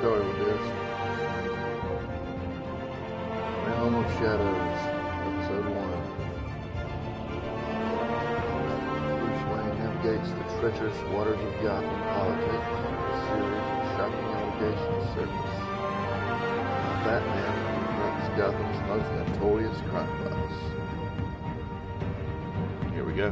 started with this. Realm of Shadows, Episode 1. Bruce Wayne navigates the treacherous waters of Gotham politics as a series of shocking allegations surface. Batman confronts Gotham's most notorious crime boss. Here we go.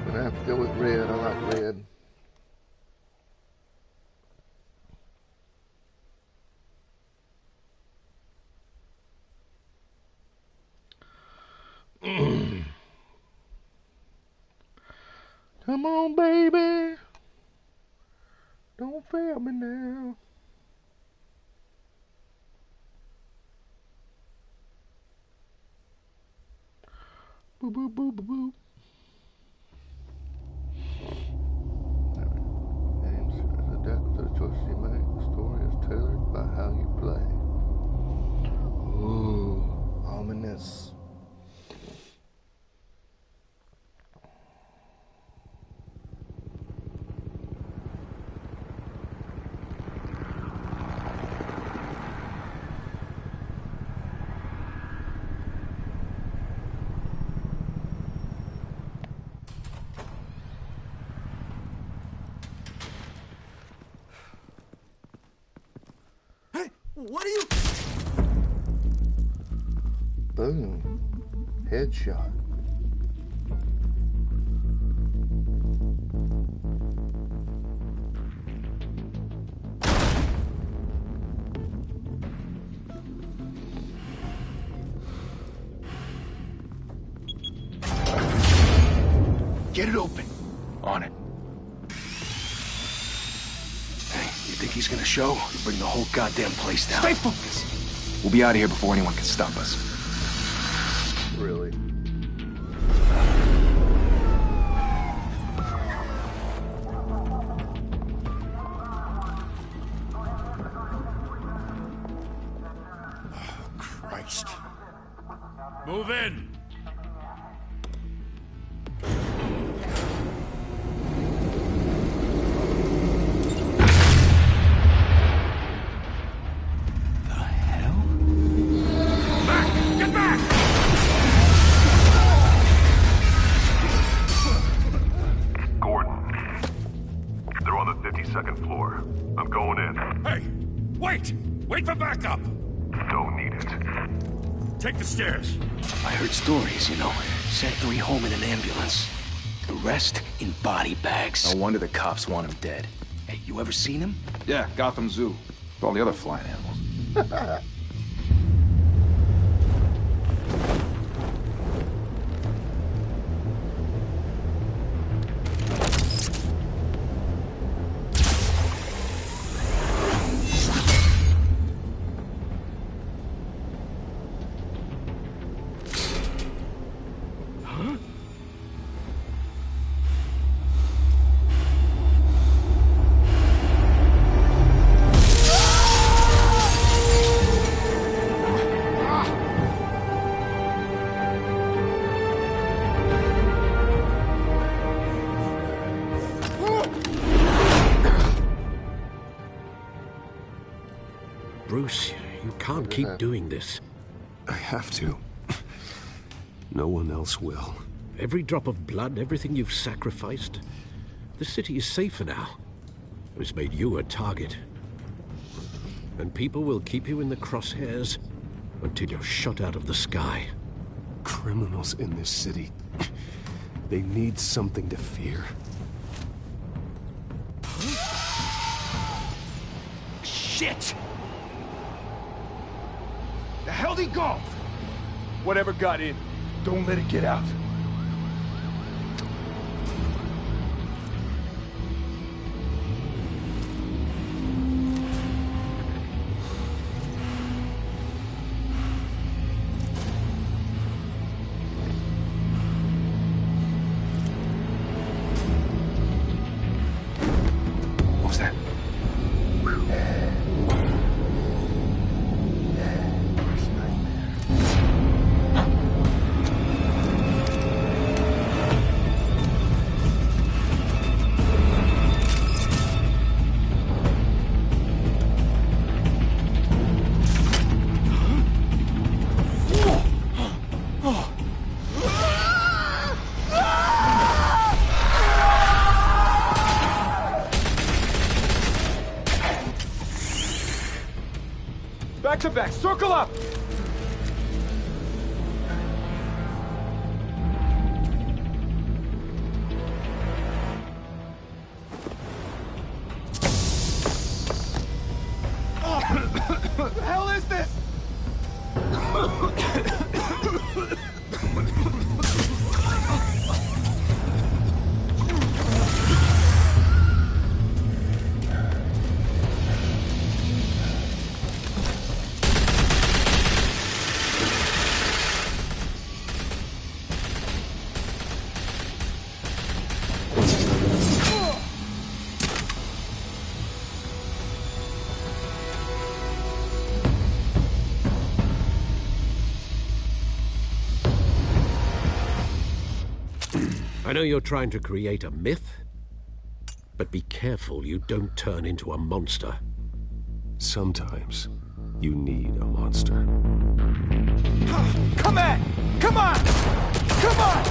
I have to go with red. I like red. Come on, baby. Don't fail me now. Boo, boo, boo, boo, boo. Games is adapted to the choices you make. The story is tailored by how you play. Ooh, ominous. What are you... Boom. Headshot. Get it open. On it. You think he's gonna show? Bring the whole goddamn place down. Stay focused! We'll be out of here before anyone can stop us. Really? Oh, Christ. Move in! Second floor. I'm going in. Hey! Wait! Wait for backup! Don't need it. Take the stairs. I heard stories, you know. Sent 3 home in an ambulance. The rest in body bags. No wonder the cops want him dead. Hey, you ever seen him? Yeah, Gotham Zoo. With all the other flying animals. Bruce, you can't keep doing this. I have to. No one else will. Every drop of blood, everything you've sacrificed. The city is safer now. It's made you a target. And people will keep you in the crosshairs until you're shot out of the sky. Criminals in this city. They need something to fear. Shit! The hell'd he go? Whatever got in, don't let it get out. to back! Circle up! What the hell is this? I know you're trying to create a myth, but be careful you don't turn into a monster. Sometimes you need a monster. Come on! Come on! Come on!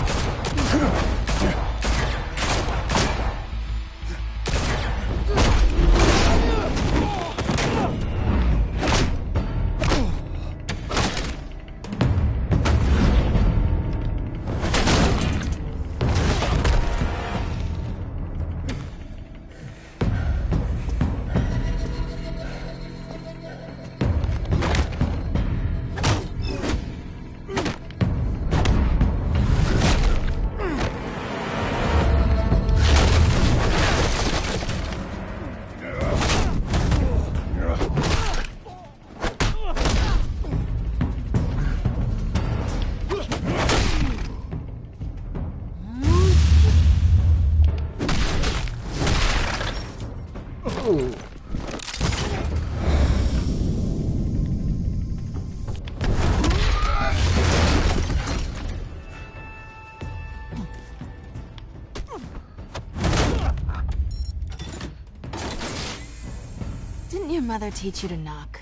Didn't your mother teach you to knock?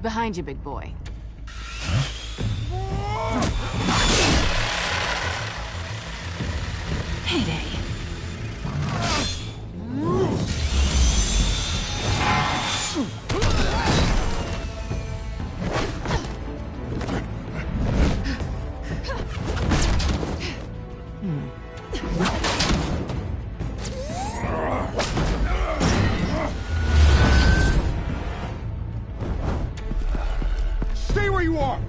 Behind you, big boy. Heyday. Stay where you are!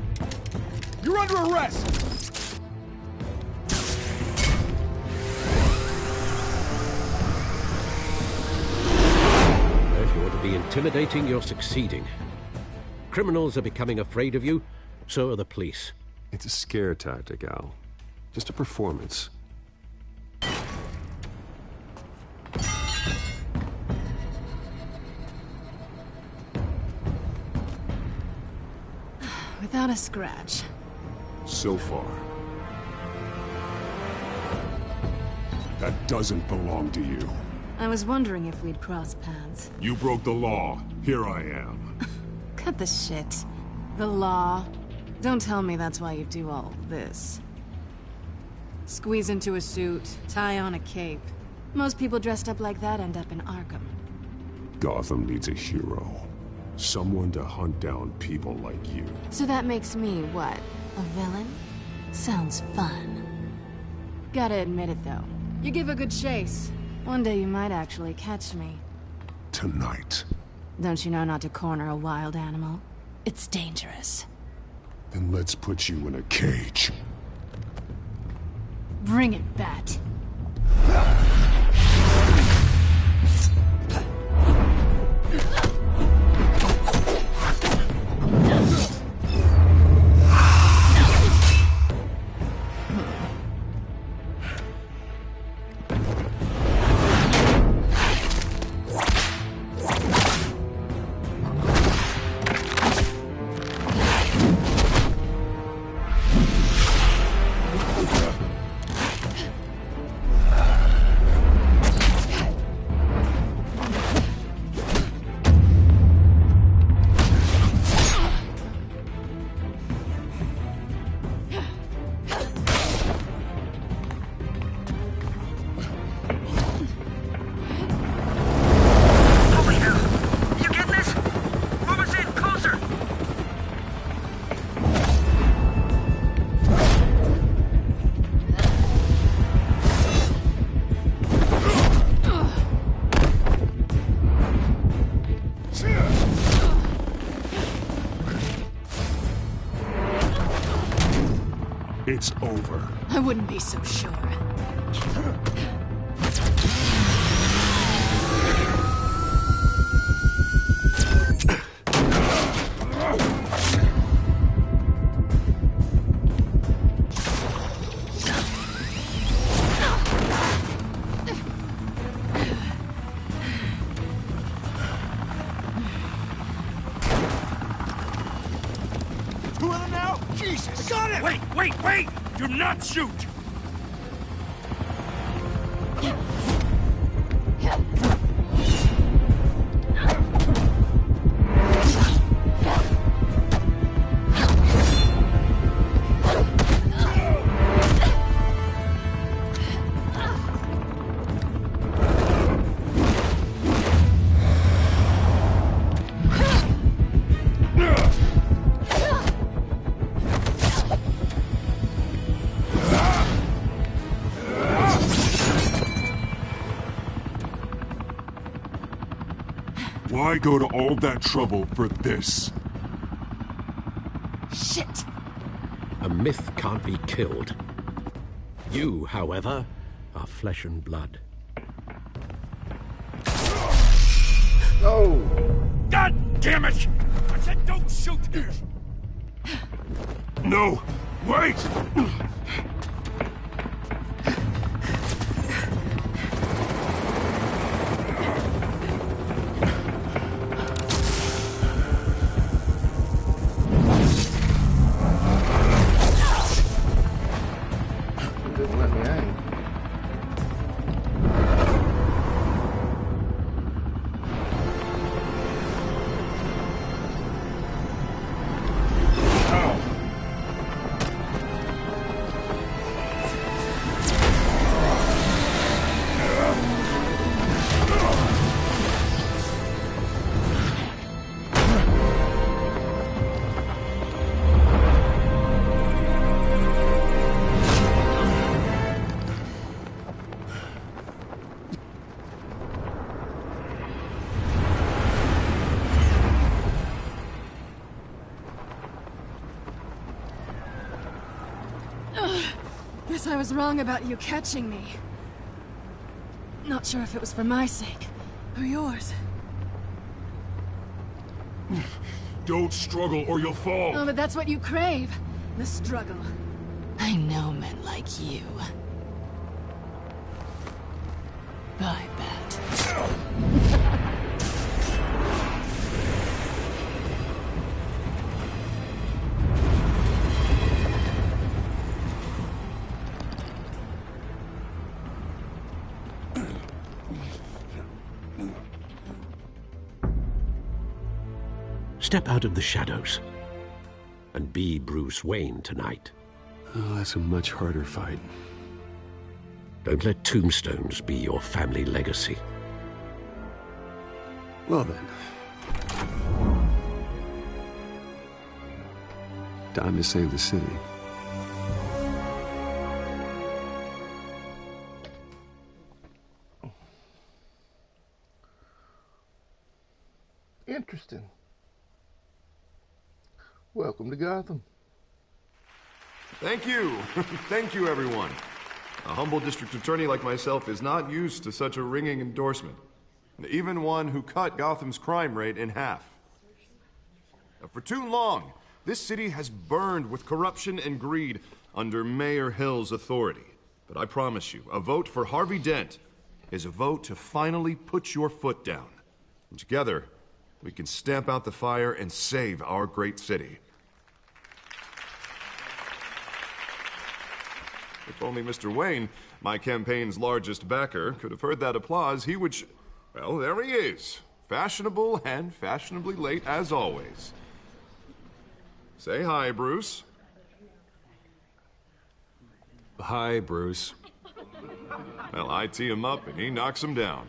You're under arrest! If you want to be intimidating, you're succeeding. Criminals are becoming afraid of you, so are the police. It's a scare tactic, Al. Just a performance. Without a scratch. So far. That doesn't belong to you. I was wondering if we'd cross paths. You broke the law. Here I am. Cut the shit. The law. Don't tell me that's why you do all this. Squeeze into a suit, tie on a cape. Most people dressed up like that end up in Arkham. Gotham needs a hero. Someone to hunt down people like you. So that makes me, what, a villain? Sounds fun. Gotta admit it, though. You give a good chase. One day you might actually catch me. Tonight. Don't you know not to corner a wild animal? It's dangerous. Then let's put you in a cage. Bring it, Bat. It's over. I wouldn't be so sure. Two of them now? Jesus! Got it! Wait! Do not shoot! Why go to all that trouble for this? Shit! A myth can't be killed. You, however, are flesh and blood. No! God damn it! I said don't shoot! No! Wait! Didn't let me aim. Guess I was wrong about you catching me. Not sure if it was for my sake, or yours. Don't struggle or you'll fall! Oh, but that's what you crave. The struggle. I know men like you. I bet. Step out of the shadows and be Bruce Wayne tonight. Oh, that's a much harder fight. Don't let tombstones be your family legacy. Well then. Time to save the city. Interesting. Welcome to Gotham. Thank you. Thank you, everyone. A humble district attorney like myself is not used to such a ringing endorsement. Even one who cut Gotham's crime rate in half. For too long, this city has burned with corruption and greed under Mayor Hill's authority. But I promise you, a vote for Harvey Dent is a vote to finally put your foot down. And together, we can stamp out the fire and save our great city. If only Mr. Wayne, my campaign's largest backer, could have heard that applause, he would well, there he is. Fashionable and fashionably late as always. Say hi, Bruce. Hi, Bruce. Well, I tee him up and he knocks him down.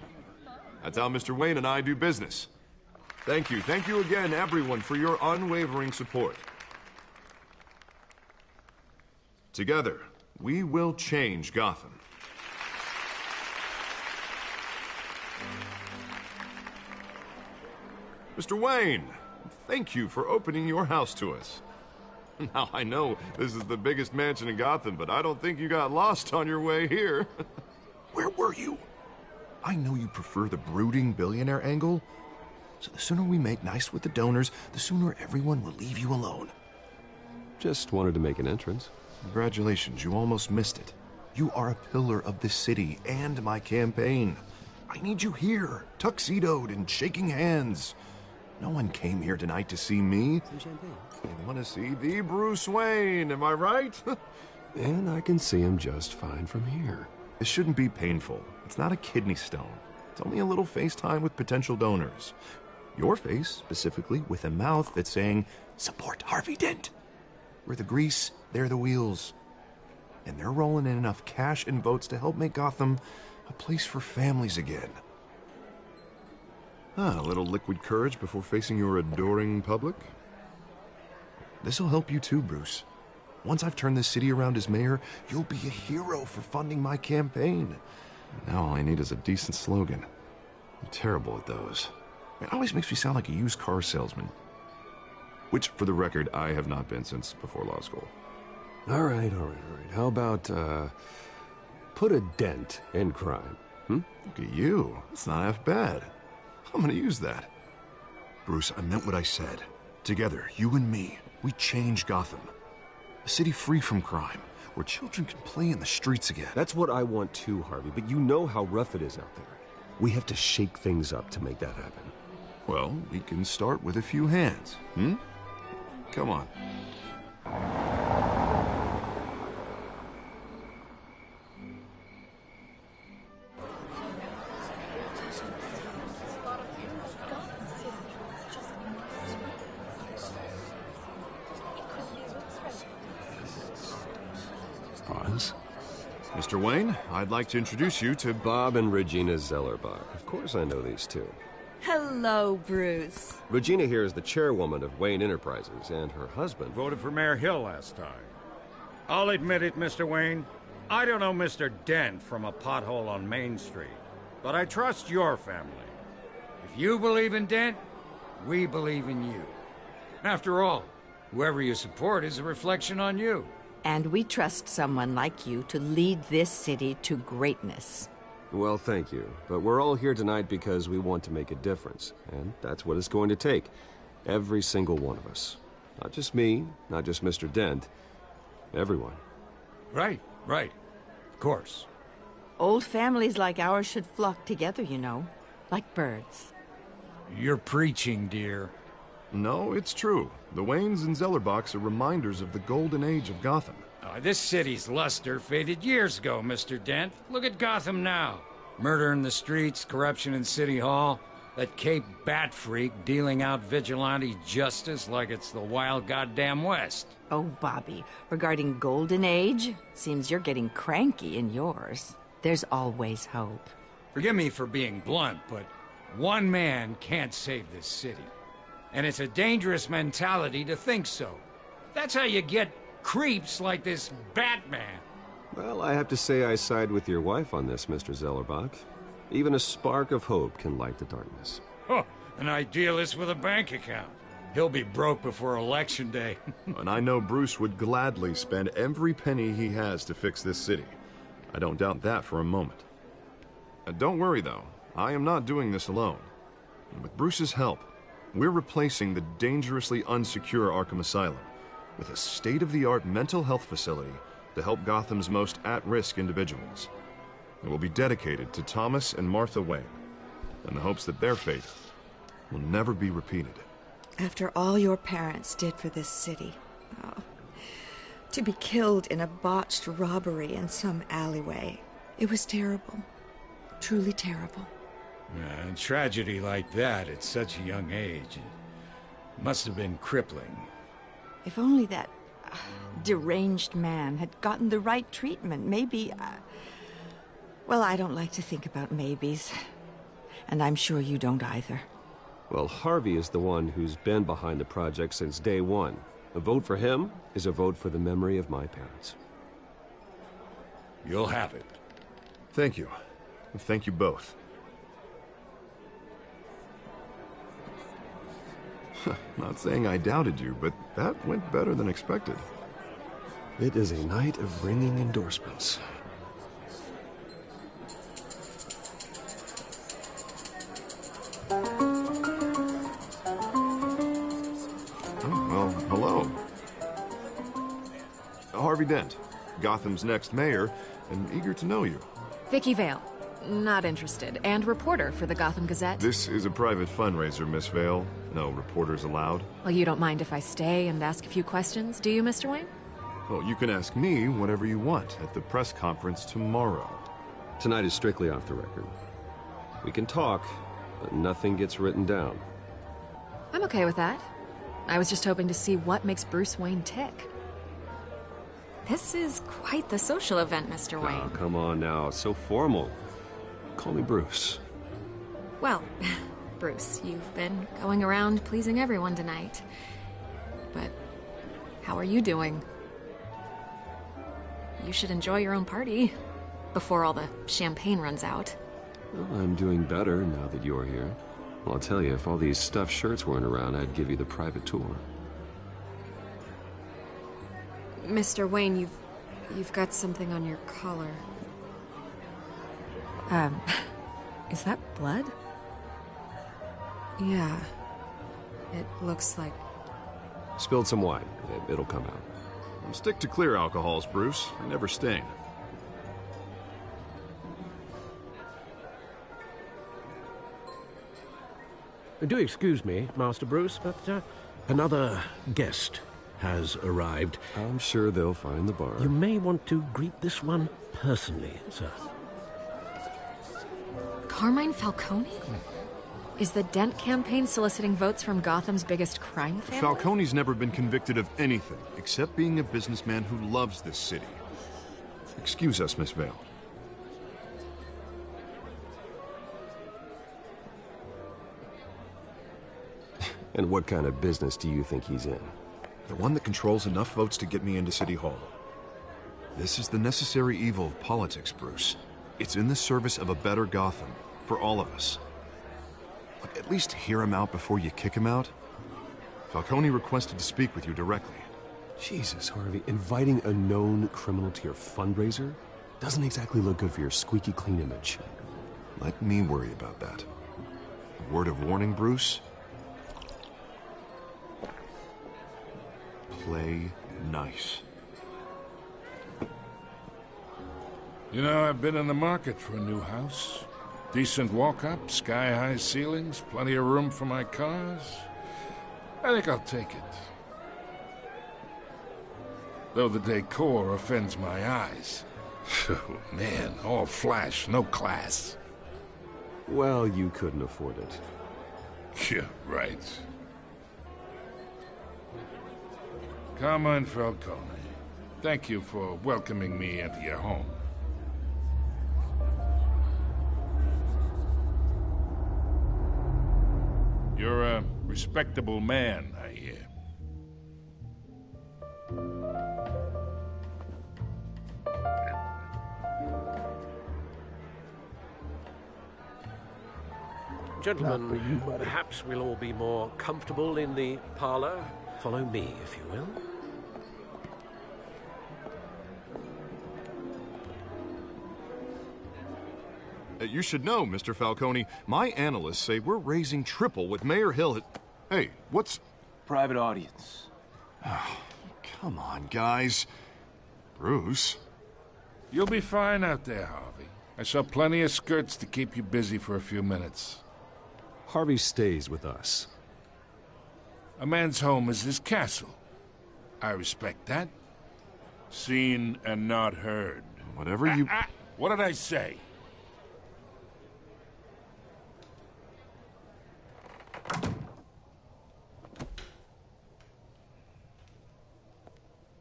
That's how Mr. Wayne and I do business. Thank you again, everyone, for your unwavering support. Together, we will change Gotham. Mr. Wayne, thank you for opening your house to us. Now, I know this is the biggest mansion in Gotham, but I don't think you got lost on your way here. Where were you? I know you prefer the brooding billionaire angle, so the sooner we make nice with the donors, the sooner everyone will leave you alone. Just wanted to make an entrance. Congratulations, you almost missed it. You are a pillar of this city and my campaign. I need you here, tuxedoed and shaking hands. No one came here tonight to see me. Some champagne. They want to see the Bruce Wayne, am I right? And I can see him just fine from here. This shouldn't be painful. It's not a kidney stone. It's only a little FaceTime with potential donors. Your face, specifically, with a mouth that's saying, support Harvey Dent. We're the grease, they're the wheels. And they're rolling in enough cash and votes to help make Gotham a place for families again. A little liquid courage before facing your adoring public. This'll help you too, Bruce. Once I've turned this city around as mayor, you'll be a hero for funding my campaign. Now all I need is a decent slogan. I'm terrible at those. It always makes me sound like a used car salesman. Which, for the record, I have not been since before law school. All right. How about, put a dent in crime, Look at you. It's not half bad. I'm gonna use that. Bruce, I meant what I said. Together, you and me, we change Gotham. A city free from crime, where children can play in the streets again. That's what I want too, Harvey, but you know how rough it is out there. We have to shake things up to make that happen. Well, we can start with a few hands, Come on. Pause. Mr. Wayne, I'd like to introduce you to Bob and Regina Zellerbach. Of course I know these two. Hello, Bruce. Regina here is the chairwoman of Wayne Enterprises, and her husband... Voted for Mayor Hill last time. I'll admit it, Mr. Wayne. I don't know Mr. Dent from a pothole on Main Street, but I trust your family. If you believe in Dent, we believe in you. After all, whoever you support is a reflection on you. And we trust someone like you to lead this city to greatness. Well, thank you. But we're all here tonight because we want to make a difference. And that's what it's going to take. Every single one of us. Not just me, not just Mr. Dent. Everyone. Right. Of course. Old families like ours should flock together, you know. Like birds. You're preaching, dear. No, it's true. The Waynes and Zellerbachs are reminders of the golden age of Gotham. This city's luster faded years ago, Mr. Dent. Look at Gotham now. Murder in the streets, corruption in City Hall, that Cape Bat freak dealing out vigilante justice like it's the wild goddamn West. Oh, Bobby, regarding Golden Age, seems you're getting cranky in yours. There's always hope. Forgive me for being blunt, but one man can't save this city. And it's a dangerous mentality to think so. That's how you get creeps like this Batman. Well, I have to say I side with your wife on this, Mr. Zellerbach. Even a spark of hope can light the darkness. Oh, an idealist with a bank account. He'll be broke before Election Day. And I know Bruce would gladly spend every penny he has to fix this city. I don't doubt that for a moment. Don't worry, though. I am not doing this alone. And with Bruce's help, we're replacing the dangerously unsecure Arkham Asylum with a state-of-the-art mental health facility to help Gotham's most at-risk individuals. It will be dedicated to Thomas and Martha Wayne, in the hopes that their fate will never be repeated. After all your parents did for this city, to be killed in a botched robbery in some alleyway, it was terrible. Truly terrible. A tragedy like that at such a young age must have been crippling. If only that deranged man had gotten the right treatment, maybe... Well, I don't like to think about maybes. And I'm sure you don't either. Well, Harvey is the one who's been behind the project since day one. A vote for him is a vote for the memory of my parents. You'll have it. Thank you. Thank you both. Not saying I doubted you, but that went better than expected. It is a night of ringing endorsements. Oh, well, hello. Harvey Dent, Gotham's next mayor, and eager to know you. Vicky Vale. Not interested. And reporter for the Gotham Gazette. This is a private fundraiser, Miss Vale. No reporters allowed. Well, you don't mind if I stay and ask a few questions, do you, Mr. Wayne? Well, you can ask me whatever you want at the press conference tomorrow. Tonight is strictly off the record. We can talk, but nothing gets written down. I'm okay with that. I was just hoping to see what makes Bruce Wayne tick. This is quite the social event, Mr. Wayne. Oh, come on now. It's so formal. Call me Bruce. Well, Bruce, you've been going around pleasing everyone tonight. But how are you doing? You should enjoy your own party before all the champagne runs out. Well, I'm doing better now that you're here. Well, I'll tell you, if all these stuffed shirts weren't around, I'd give you the private tour. Mr. Wayne, you've got something on your collar. Is that blood? Yeah. It looks like... Spilled some wine. It'll come out. Stick to clear alcohols, Bruce. They never stain. Do excuse me, Master Bruce, but another guest has arrived. I'm sure they'll find the bar. You may want to greet this one personally, sir. Carmine Falcone? Is the Dent campaign soliciting votes from Gotham's biggest crime family? Falcone's never been convicted of anything, except being a businessman who loves this city. Excuse us, Miss Vale. And what kind of business do you think he's in? The one that controls enough votes to get me into City Hall. This is the necessary evil of politics, Bruce. It's in the service of a better Gotham, for all of us. Look, at least hear him out before you kick him out. Falcone requested to speak with you directly. Jesus, Harvey, inviting a known criminal to your fundraiser doesn't exactly look good for your squeaky clean image. Let me worry about that. A word of warning, Bruce? Play nice. You know, I've been in the market for a new house. Decent walk-up, sky-high ceilings, plenty of room for my cars. I think I'll take it. Though the decor offends my eyes. Oh, man, all flash, no class. Well, you couldn't afford it. Yeah, right. Carmine Falcone, thank you for welcoming me into your home. You're a respectable man, I hear. Gentlemen, perhaps we'll all be more comfortable in the parlor. Follow me, if you will. You should know, Mr. Falcone, my analysts say we're raising triple what Mayor Hill had... Hey, what's... Private audience. Oh, come on, guys. Bruce? You'll be fine out there, Harvey. I saw plenty of skirts to keep you busy for a few minutes. Harvey stays with us. A man's home is his castle. I respect that. Seen and not heard. Whatever you... What did I say?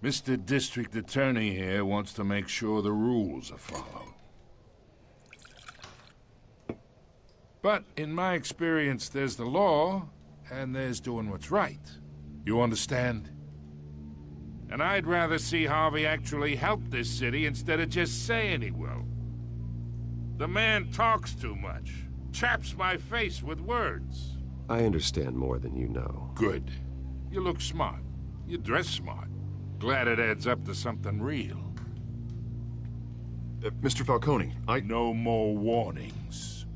Mr. District Attorney here wants to make sure the rules are followed. But in my experience, there's the law, and there's doing what's right. You understand? And I'd rather see Harvey actually help this city instead of just saying he will. The man talks too much, chaps my face with words. I understand more than you know. Good. You look smart. You dress smart. Glad it adds up to something real. Mr. Falcone, No more warnings.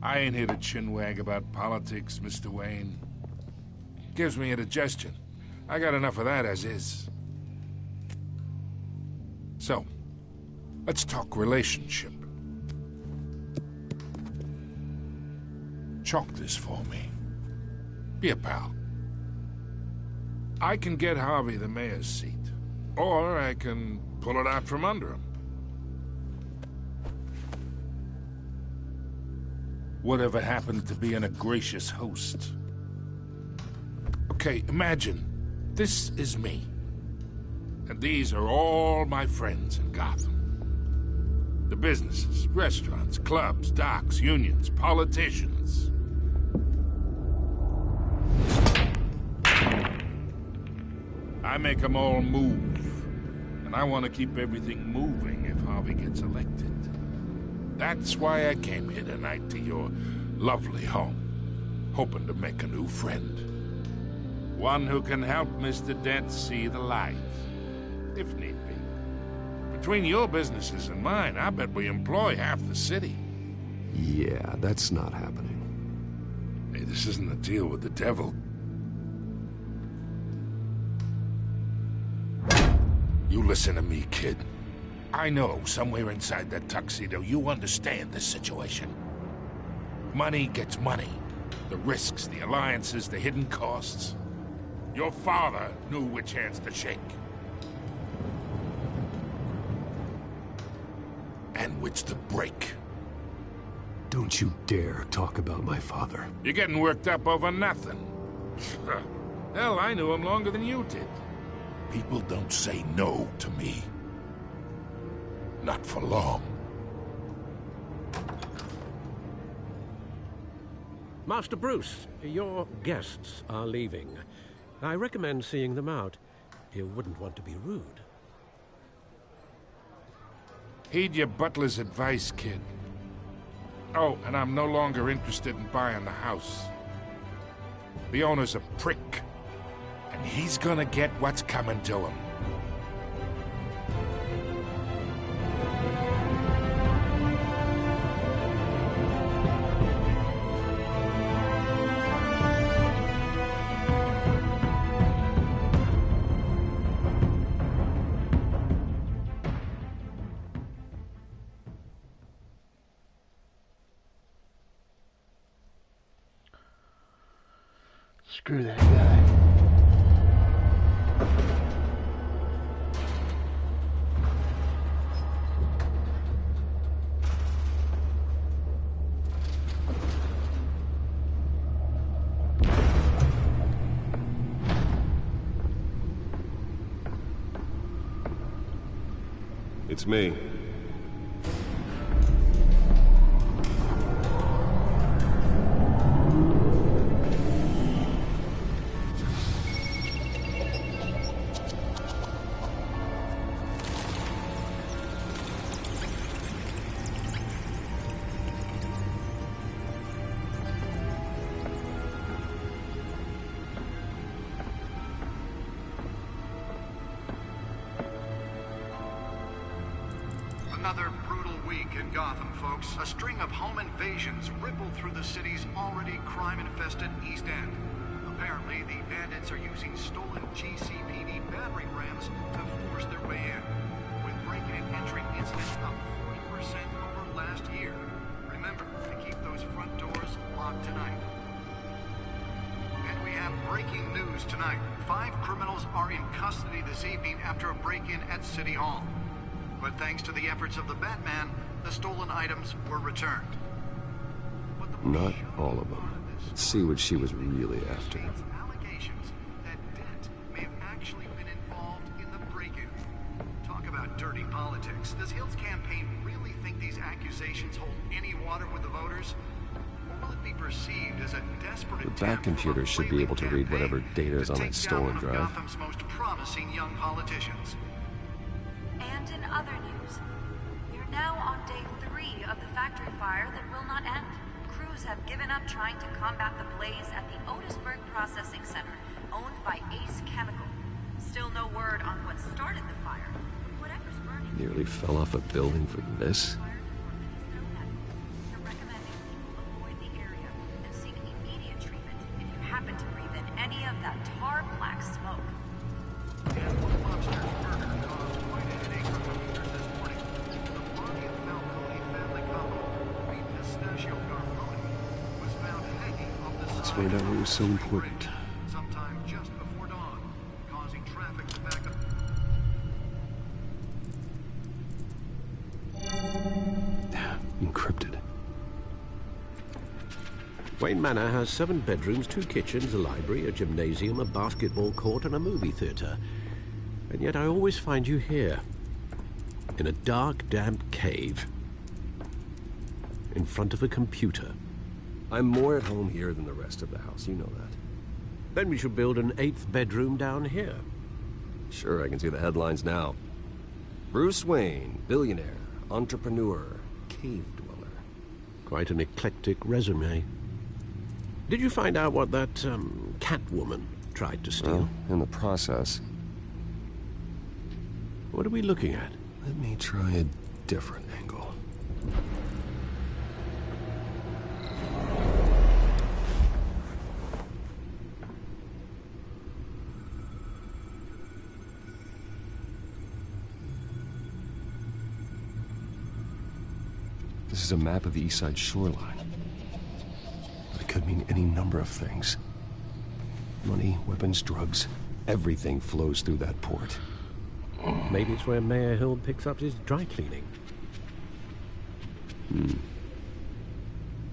I ain't here to chinwag about politics, Mr. Wayne. Gives me indigestion. I got enough of that as is. So, let's talk relationship. Chalk this for me. Be a pal. I can get Harvey the mayor's seat, or I can pull it out from under him. Whatever happened to being a gracious host? Okay, imagine this is me, and these are all my friends in Gotham. The businesses, restaurants, clubs, docks, unions, politicians. I make them all move, and I want to keep everything moving if Harvey gets elected. That's why I came here tonight to your lovely home, hoping to make a new friend. One who can help Mr. Dent see the light, if need be. Between your businesses and mine, I bet we employ half the city. Yeah, that's not happening. Hey, this isn't a deal with the devil. You listen to me, kid. I know somewhere inside that tuxedo you understand this situation. Money gets money. The risks, the alliances, the hidden costs. Your father knew which hands to shake. And which to break. Don't you dare talk about my father. You're getting worked up over nothing. Hell, I knew him longer than you did. People don't say no to me. Not for long. Master Bruce, your guests are leaving. I recommend seeing them out. You wouldn't want to be rude. Heed your butler's advice, kid. Oh, and I'm no longer interested in buying the house. The owner's a prick, and he's gonna get what's coming to him. Screw that guy. It's me. Another brutal week in Gotham, folks. A string of home invasions rippled through the city's already crime-infested East End. Apparently, the bandits are using stolen GCPD battering rams to force their way in, with breaking and entering incidents up 40% over last year. Remember to keep those front doors locked tonight. And we have breaking news tonight. 5 criminals are in custody this evening after a break-in at City Hall. But thanks to the efforts of the Batman, the stolen items were returned. Not all of them. Let's see what she was really after. Allegations that Dent may have actually been involved in the break-in. Talk about dirty politics. Does Hill's campaign really think these accusations hold any water with the voters? Or will it be perceived as a desperate The Bat computer should be able to read whatever data is on that stolen drive. Gotham's most promising young politicians. And in other news, we're now on day 3 of the factory fire that will not end. crews have given up trying to combat the blaze at the Otisburg Processing Center, owned by Ace Chemical. Still no word on what started the fire. Whatever's burning... Nearly fell off a building for this? They're recommending people avoid the area and seek immediate treatment if you happen to breathe in any of that tar black smoke. And one lobster's murder caused quite a headache for commuters this morning. The body of Falcone family couple, Reed Pistachio Garfoni, was found hanging off the Let's side find out of what was so the important. bridge sometime just before dawn, causing traffic to back up. Encrypted. Wayne Manor has 7 bedrooms, 2 kitchens, a library, a gymnasium, a basketball court, and a movie theater. And yet I always find you here, in a dark, damp cave, in front of a computer. I'm more at home here than the rest of the house, you know that. Then we should build an 8th bedroom down here. Sure, I can see the headlines now. Bruce Wayne, billionaire, entrepreneur, cave dweller. Quite an eclectic resume. Did you find out what that, Catwoman tried to steal? Well, in the process. What are we looking at? Let me try a different angle. This is a map of the East Side shoreline. But it could mean any number of things. Money, weapons, drugs, everything flows through that port. Maybe it's where Mayor Hill picks up his dry cleaning.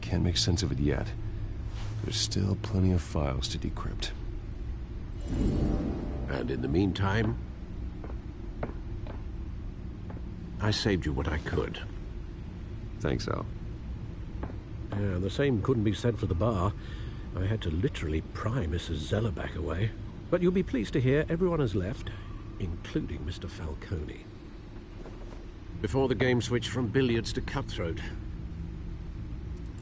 Can't make sense of it yet. There's still plenty of files to decrypt. And in the meantime, I saved you what I could. Thanks, Al. Yeah, the same couldn't be said for the bar. I had to literally pry Mrs. Zellerback away. But you'll be pleased to hear everyone has left, including Mr. Falcone. Before the game switched from billiards to cutthroat.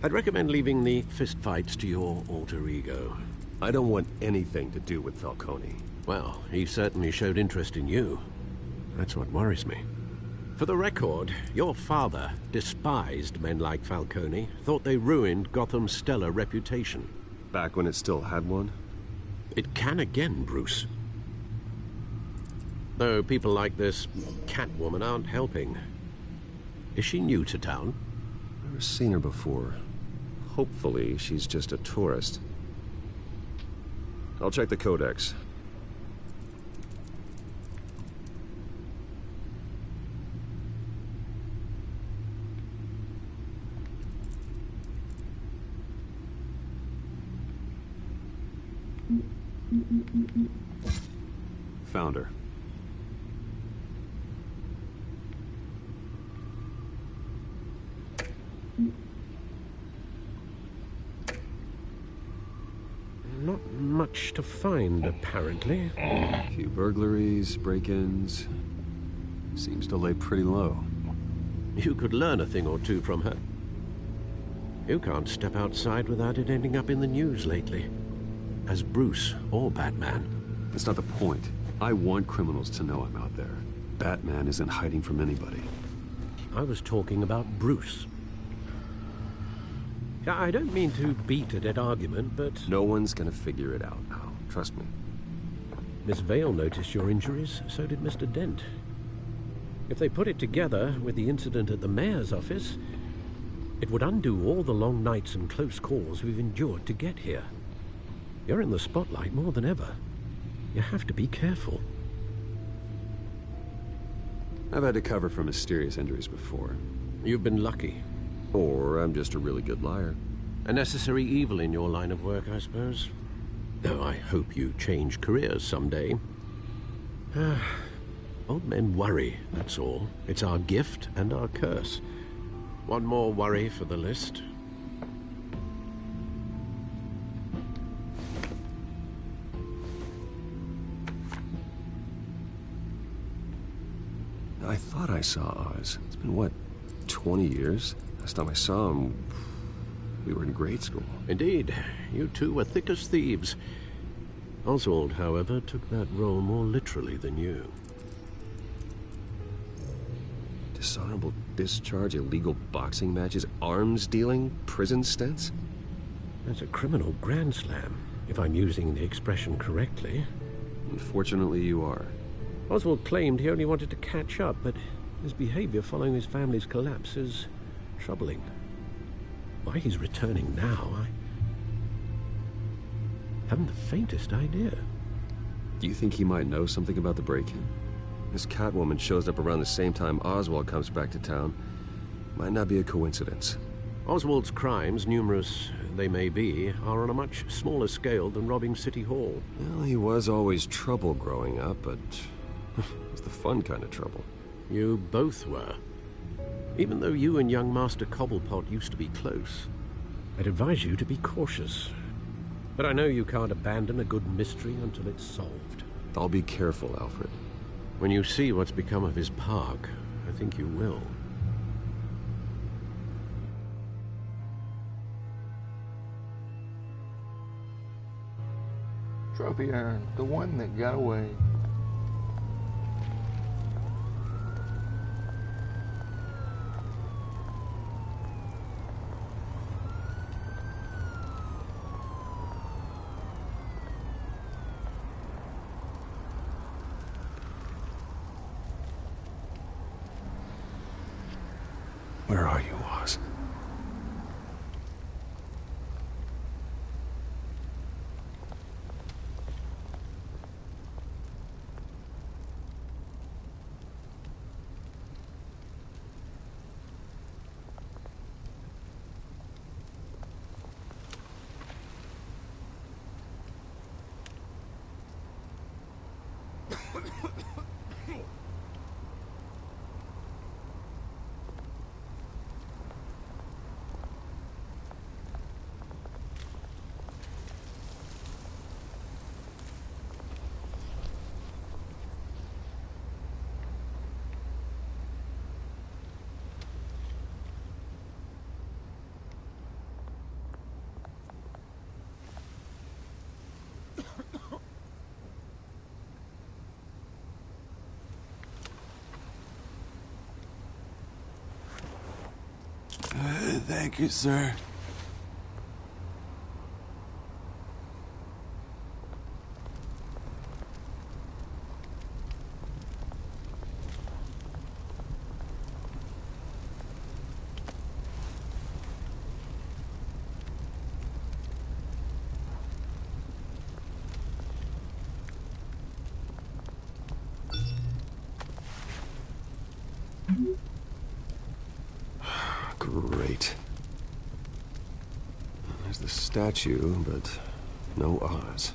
I'd recommend leaving the fistfights to your alter ego. I don't want anything to do with Falcone. Well, he certainly showed interest in you. That's what worries me. For the record, your father despised men like Falcone, thought they ruined Gotham's stellar reputation. Back when it still had one? It can again, Bruce. Though people like this Catwoman aren't helping. Is she new to town? Never seen her before. Hopefully, she's just a tourist. I'll check the codex. Found her. Not much to find, apparently. A few burglaries, break-ins. Seems to lay pretty low. You could learn a thing or two from her. You can't step outside without it ending up in the news lately. As Bruce or Batman. That's not the point. I want criminals to know I'm out there. Batman isn't hiding from anybody. I was talking about Bruce. I don't mean to beat a dead argument, but... No one's gonna figure it out now. Trust me. Miss Vale noticed your injuries, so did Mr. Dent. If they put it together with the incident at the mayor's office, it would undo all the long nights and close calls we've endured to get here. You're in the spotlight more than ever. You have to be careful. I've had to cover for mysterious injuries before. You've been lucky. Or I'm just a really good liar. A necessary evil in your line of work, I suppose. Though I hope you change careers someday. Old men worry, that's all. It's our gift and our curse. One more worry for the list. I thought I saw Oz. It's been, what, 20 years? Last time I saw him, We were in grade school. Indeed. You two were thick as thieves. Oswald, however, took that role more literally than you. Dishonorable discharge, illegal boxing matches, arms dealing, prison stints? That's a criminal grand slam, if I'm using the expression correctly. Unfortunately, you are. Oswald claimed he only wanted to catch up, but his behavior following his family's collapse is troubling. Why he's returning now, I haven't the faintest idea. Do you think he might know something about the break-in? This Catwoman shows up around the same time Oswald comes back to town. Might not be a coincidence. Oswald's crimes, numerous they may be, are on a much smaller scale than robbing City Hall. Well, he was always trouble growing up, but it was the fun kind of trouble. You both were. Even though you and young Master Cobblepot used to be close, I'd advise you to be cautious. But I know you can't abandon a good mystery until it's solved. I'll be careful, Alfred. When you see what's become of his park, I think you will. Trophy urn, the one that got away. Where are you, Oz? Thank you, sir. Great. There's the statue, but no Oz.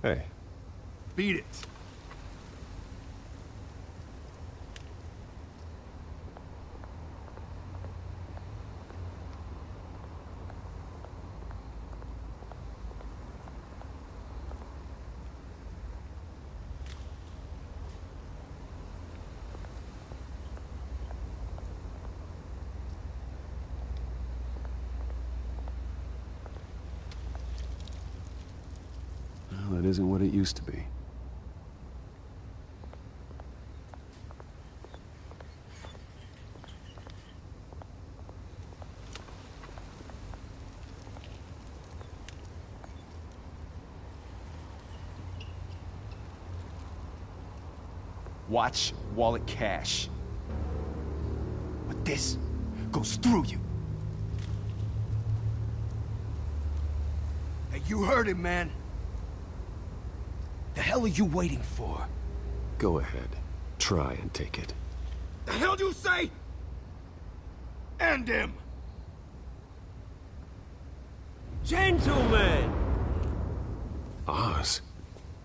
Hey. Beat it. Well, that isn't what it used to be. Watch wallet cash. But this goes through you. Hey, you heard him, man. The hell are you waiting for? Go ahead. Try and take it. The hell do you say? End him! Gentlemen! Oz.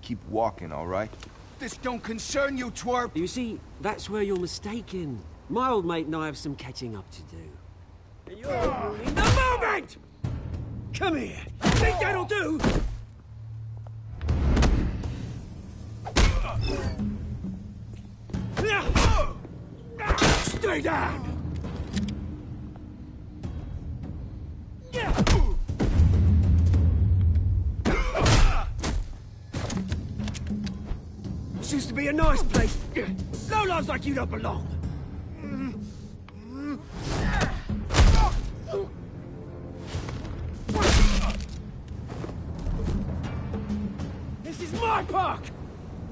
Keep walking, all right? This don't concern you, twerp! You see, that's where you're mistaken. My old mate and I have some catching up to do. And you're ruining the moment! Come here! Think that'll do? Stay down! This used to be a nice place. Lowlifes like you don't belong. This is my park!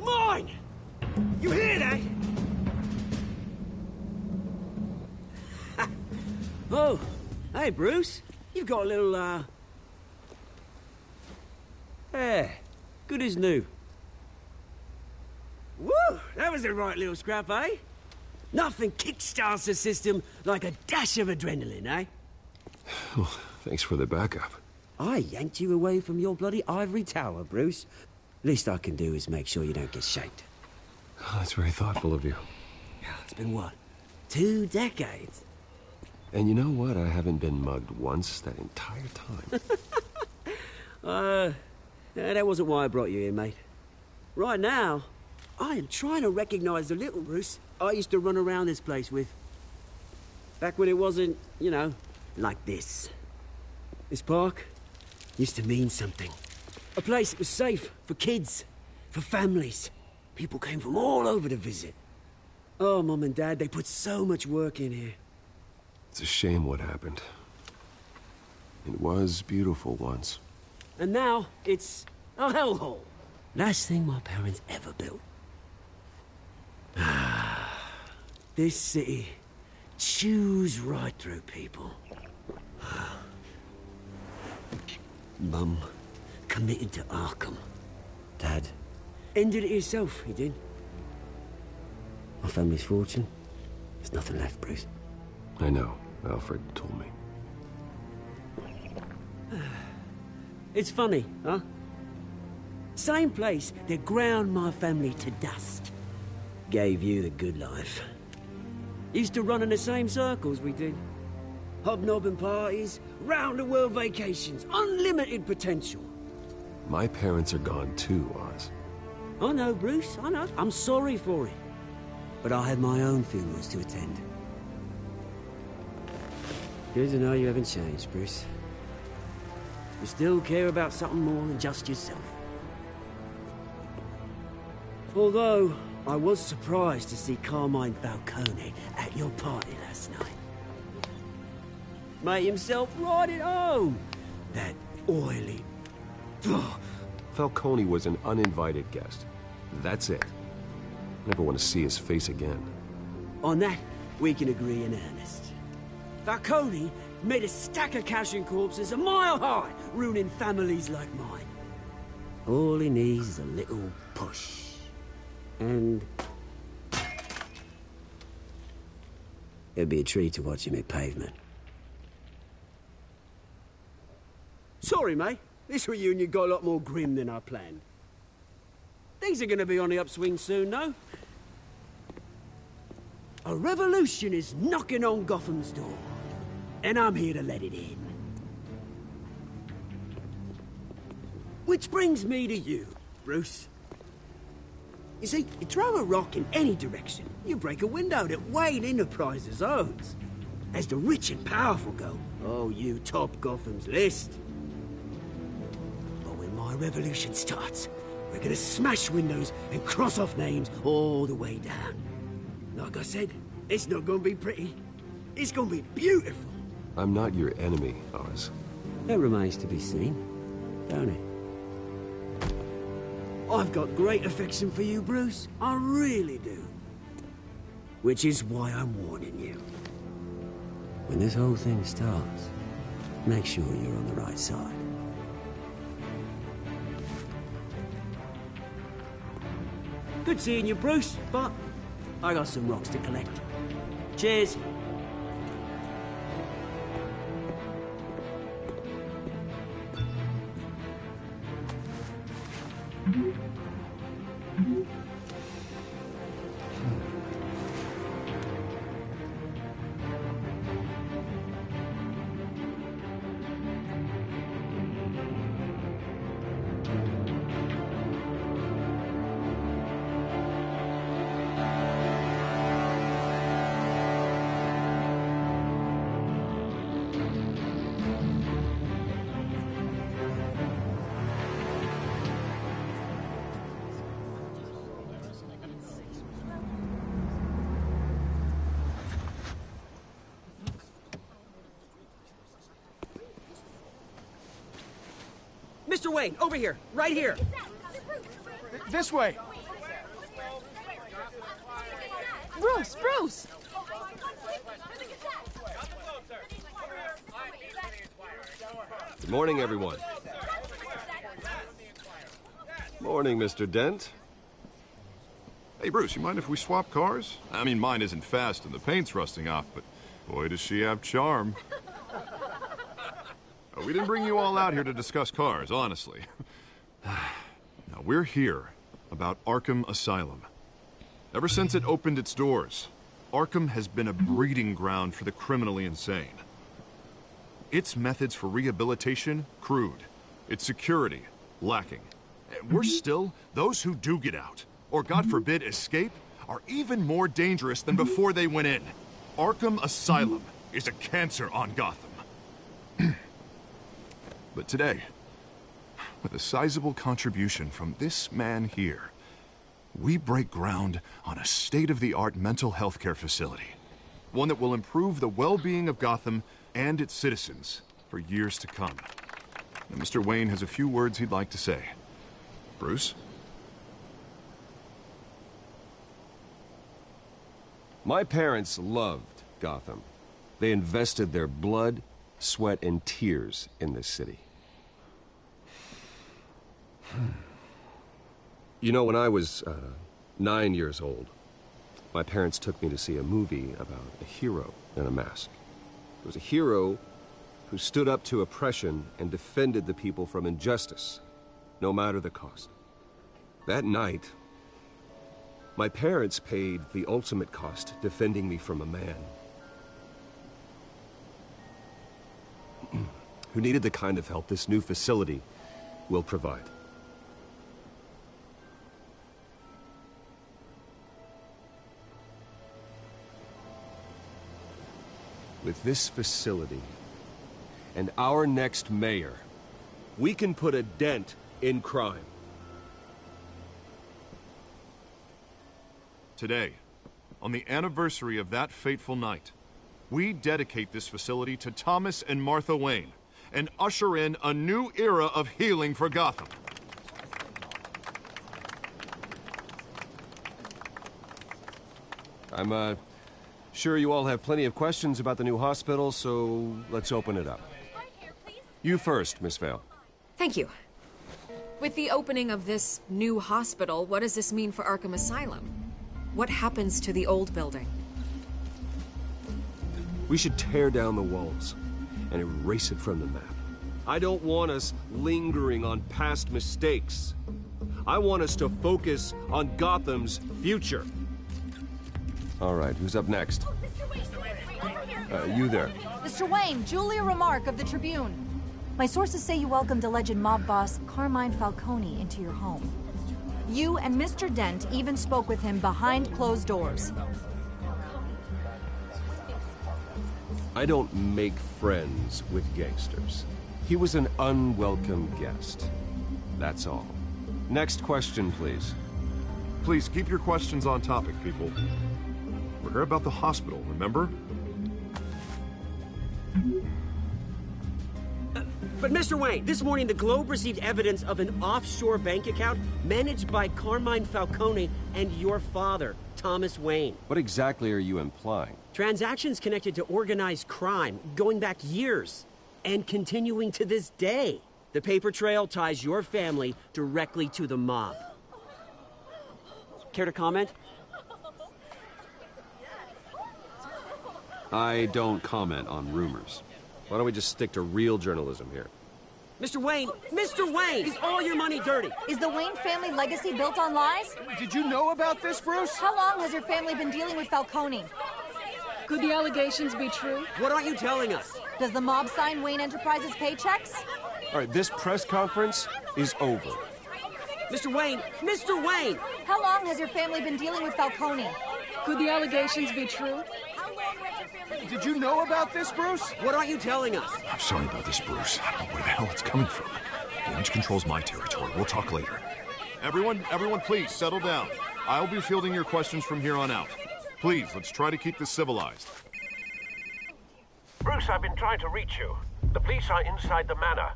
Mine! You hear that? Oh, hey, Bruce. You've got a little, hair. Good as new. Woo! That was a right little scrap, eh? Nothing kickstarts the system like a dash of adrenaline, eh? Well, thanks for the backup. I yanked you away from your bloody ivory tower, Bruce. Least I can do is make sure you don't get shanked. Oh, that's very thoughtful of you. It's been what? 2 decades? And you know what? I haven't been mugged once that entire time. That wasn't why I brought you here, mate. Right now, I am trying to recognize the little Bruce I used to run around this place with. Back when it wasn't, you know, like this. This park used to mean something. A place that was safe for kids, for families. People came from all over to visit. Oh, Mum and Dad, they put so much work in here. It's a shame what happened. It was beautiful once. And now, it's a hellhole. Last thing my parents ever built. This city chews right through people. Mum committed to Arkham. Dad ended it himself, he did. My family's fortune, there's nothing left, Bruce. I know. Alfred told me. It's funny, huh? Same place that ground my family to dust. Gave you the good life. Used to run in the same circles we did. Hobnobbing parties, round-the-world vacations, unlimited potential. My parents are gone too, Oz. I know, Bruce, I know. I'm sorry for it. But I had my own funerals to attend. Good to know you haven't changed, Bruce. You still care about something more than just yourself. Although, I was surprised to see Carmine Falcone at your party last night. Made himself right at home. That oily... Falcone was an uninvited guest. That's it. Never want to see his face again. On that, we can agree in earnest. Falcone made a stack of cashing corpses a mile high, ruining families like mine. All he needs is a little push. And... it'd be a treat to watch him hit pavement. Sorry, mate. This reunion got a lot more grim than I planned. Things are gonna be on the upswing soon, no? A revolution is knocking on Gotham's door. And I'm here to let it in. Which brings me to you, Bruce. You see, you throw a rock in any direction, you break a window that Wayne Enterprises owns. As the rich and powerful go, oh, you top Gotham's list. But when my revolution starts, we're gonna smash windows and cross off names all the way down. Like I said, it's not gonna be pretty. It's gonna be beautiful. I'm not your enemy, Oz. That remains to be seen, don't it? I've got great affection for you, Bruce. I really do. Which is why I'm warning you. When this whole thing starts, make sure you're on the right side. Good seeing you, Bruce, but I got some rocks to collect. Cheers. Mr. Wayne, over here. Right here. This way. Bruce! Good morning, everyone. Morning, Mr. Dent. Hey, Bruce, you mind if we swap cars? I mean, mine isn't fast and the paint's rusting off, but boy, does she have charm. We didn't bring you all out here to discuss cars, honestly. Now, we're here about Arkham Asylum. Ever since it opened its doors, Arkham has been a breeding ground for the criminally insane. Its methods for rehabilitation, crude. Its security, lacking. Worse still, those who do get out, or God forbid escape, are even more dangerous than before they went in. Arkham Asylum is a cancer on Gotham. But today, with a sizable contribution from this man here, we break ground on a state-of-the-art mental health care facility. One that will improve the well-being of Gotham and its citizens for years to come. Now, Mr. Wayne has a few words he'd like to say. Bruce? My parents loved Gotham. They invested their blood, sweat, and tears in this city. You know, when I was 9 years old, my parents took me to see a movie about a hero in a mask. It was a hero who stood up to oppression and defended the people from injustice, no matter the cost. That night, my parents paid the ultimate cost defending me from a man who needed the kind of help this new facility will provide. With this facility and our next mayor, we can put a dent in crime. Today, on the anniversary of that fateful night, we dedicate this facility to Thomas and Martha Wayne and usher in a new era of healing for Gotham. I'm sure you all have plenty of questions about the new hospital, so let's open it up. You first, Miss Vale. Thank you. With the opening of this new hospital, what does this mean for Arkham Asylum? What happens to the old building? We should tear down the walls and erase it from the map. I don't want us lingering on past mistakes. I want us to focus on Gotham's future. All right, who's up next? You there. Mr. Wayne, Julia Remark of the Tribune. My sources say you welcomed alleged mob boss Carmine Falcone into your home. You and Mr. Dent even spoke with him behind closed doors. I don't make friends with gangsters. He was an unwelcome guest. That's all. Next question, please. Please keep your questions on topic, people. We're here about the hospital, remember? But Mr. Wayne, this morning the Globe received evidence of an offshore bank account managed by Carmine Falcone and your father, Thomas Wayne. What exactly are you implying? Transactions connected to organized crime, going back years, and continuing to this day. The paper trail ties your family directly to the mob. Care to comment? I don't comment on rumors. Why don't we just stick to real journalism here? Mr. Wayne, is all your money dirty? Is the Wayne family legacy built on lies? Did you know about this, Bruce? How long has your family been dealing with Falcone? Could the allegations be true? What aren't you telling us? Does the mob sign Wayne Enterprises paychecks? All right, this press conference is over. Mr. Wayne! How long has your family been dealing with Falcone? Could the allegations be true? Did you know about this, Bruce? What aren't you telling us? I'm sorry about this, Bruce. I don't know where the hell it's coming from. Damage control's my territory. We'll talk later. Everyone, please, settle down. I'll be fielding your questions from here on out. Please, let's try to keep this civilized. Bruce, I've been trying to reach you. The police are inside the manor.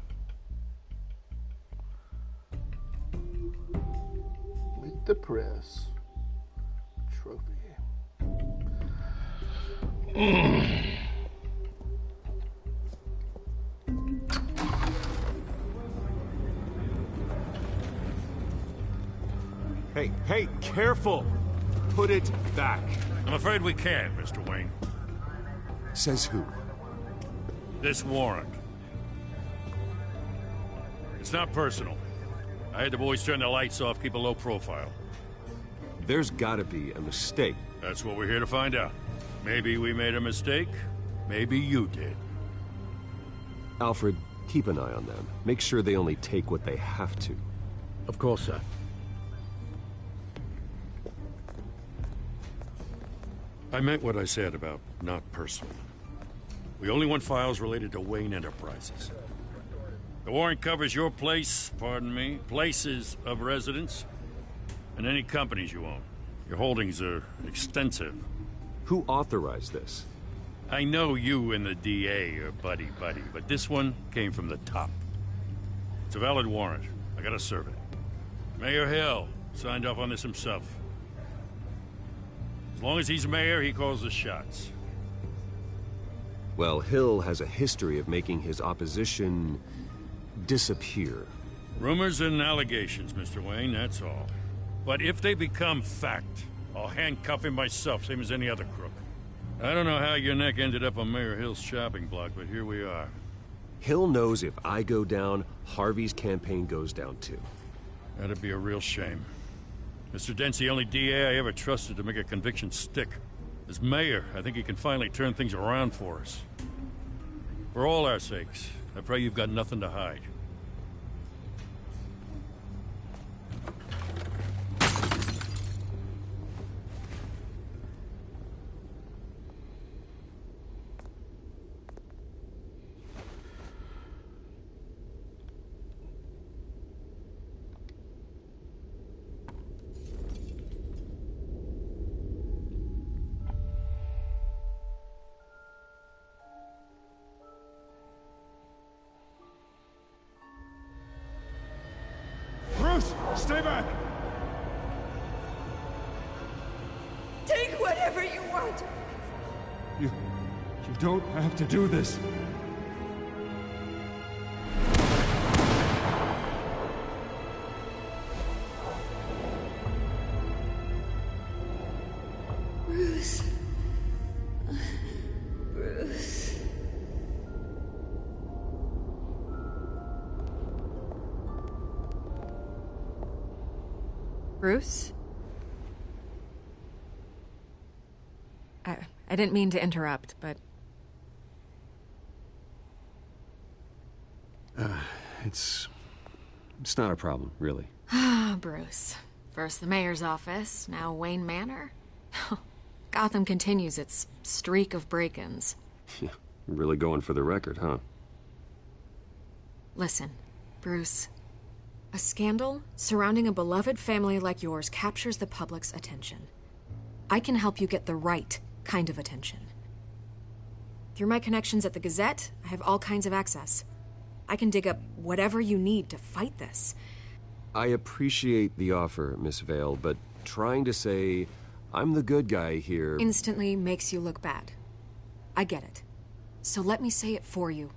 Meet the press. Trophy. Hey, careful! Put it back. I'm afraid we can't, Mr. Wayne. Says who? This warrant. It's not personal. I had the boys turn the lights off, keep a low profile. There's gotta be a mistake. That's what we're here to find out. Maybe we made a mistake. Maybe you did. Alfred, keep an eye on them. Make sure they only take what they have to. Of course, sir. I meant what I said about not personal. We only want files related to Wayne Enterprises. The warrant covers your place, pardon me, places of residence, and any companies you own. Your holdings are extensive. Who authorized this? I know you and the DA are buddy-buddy, but this one came from the top. It's a valid warrant. I gotta serve it. Mayor Hill signed off on this himself. As long as he's mayor, he calls the shots. Well, Hill has a history of making his opposition disappear. Rumors and allegations, Mr. Wayne, that's all. But if they become fact, I'll handcuff him myself, same as any other crook. I don't know how your neck ended up on Mayor Hill's shopping block, but here we are. Hill knows if I go down, Harvey's campaign goes down too. That'd be a real shame. Mr. Dent's the only DA I ever trusted to make a conviction stick. As mayor, I think he can finally turn things around for us. For all our sakes, I pray you've got nothing to hide. Stay back! Take whatever you want. You don't have to do this. Bruce. Bruce. Bruce? I didn't mean to interrupt, but... It's not a problem, really. Ah, Bruce. First the mayor's office, now Wayne Manor. Gotham continues its streak of break-ins. Really going for the record, huh? Listen, Bruce. A scandal surrounding a beloved family like yours captures the public's attention. I can help you get the right kind of attention. Through my connections at the Gazette, I have all kinds of access. I can dig up whatever you need to fight this. I appreciate the offer, Miss Vale, but trying to say I'm the good guy here... instantly makes you look bad. I get it. So let me say it for you.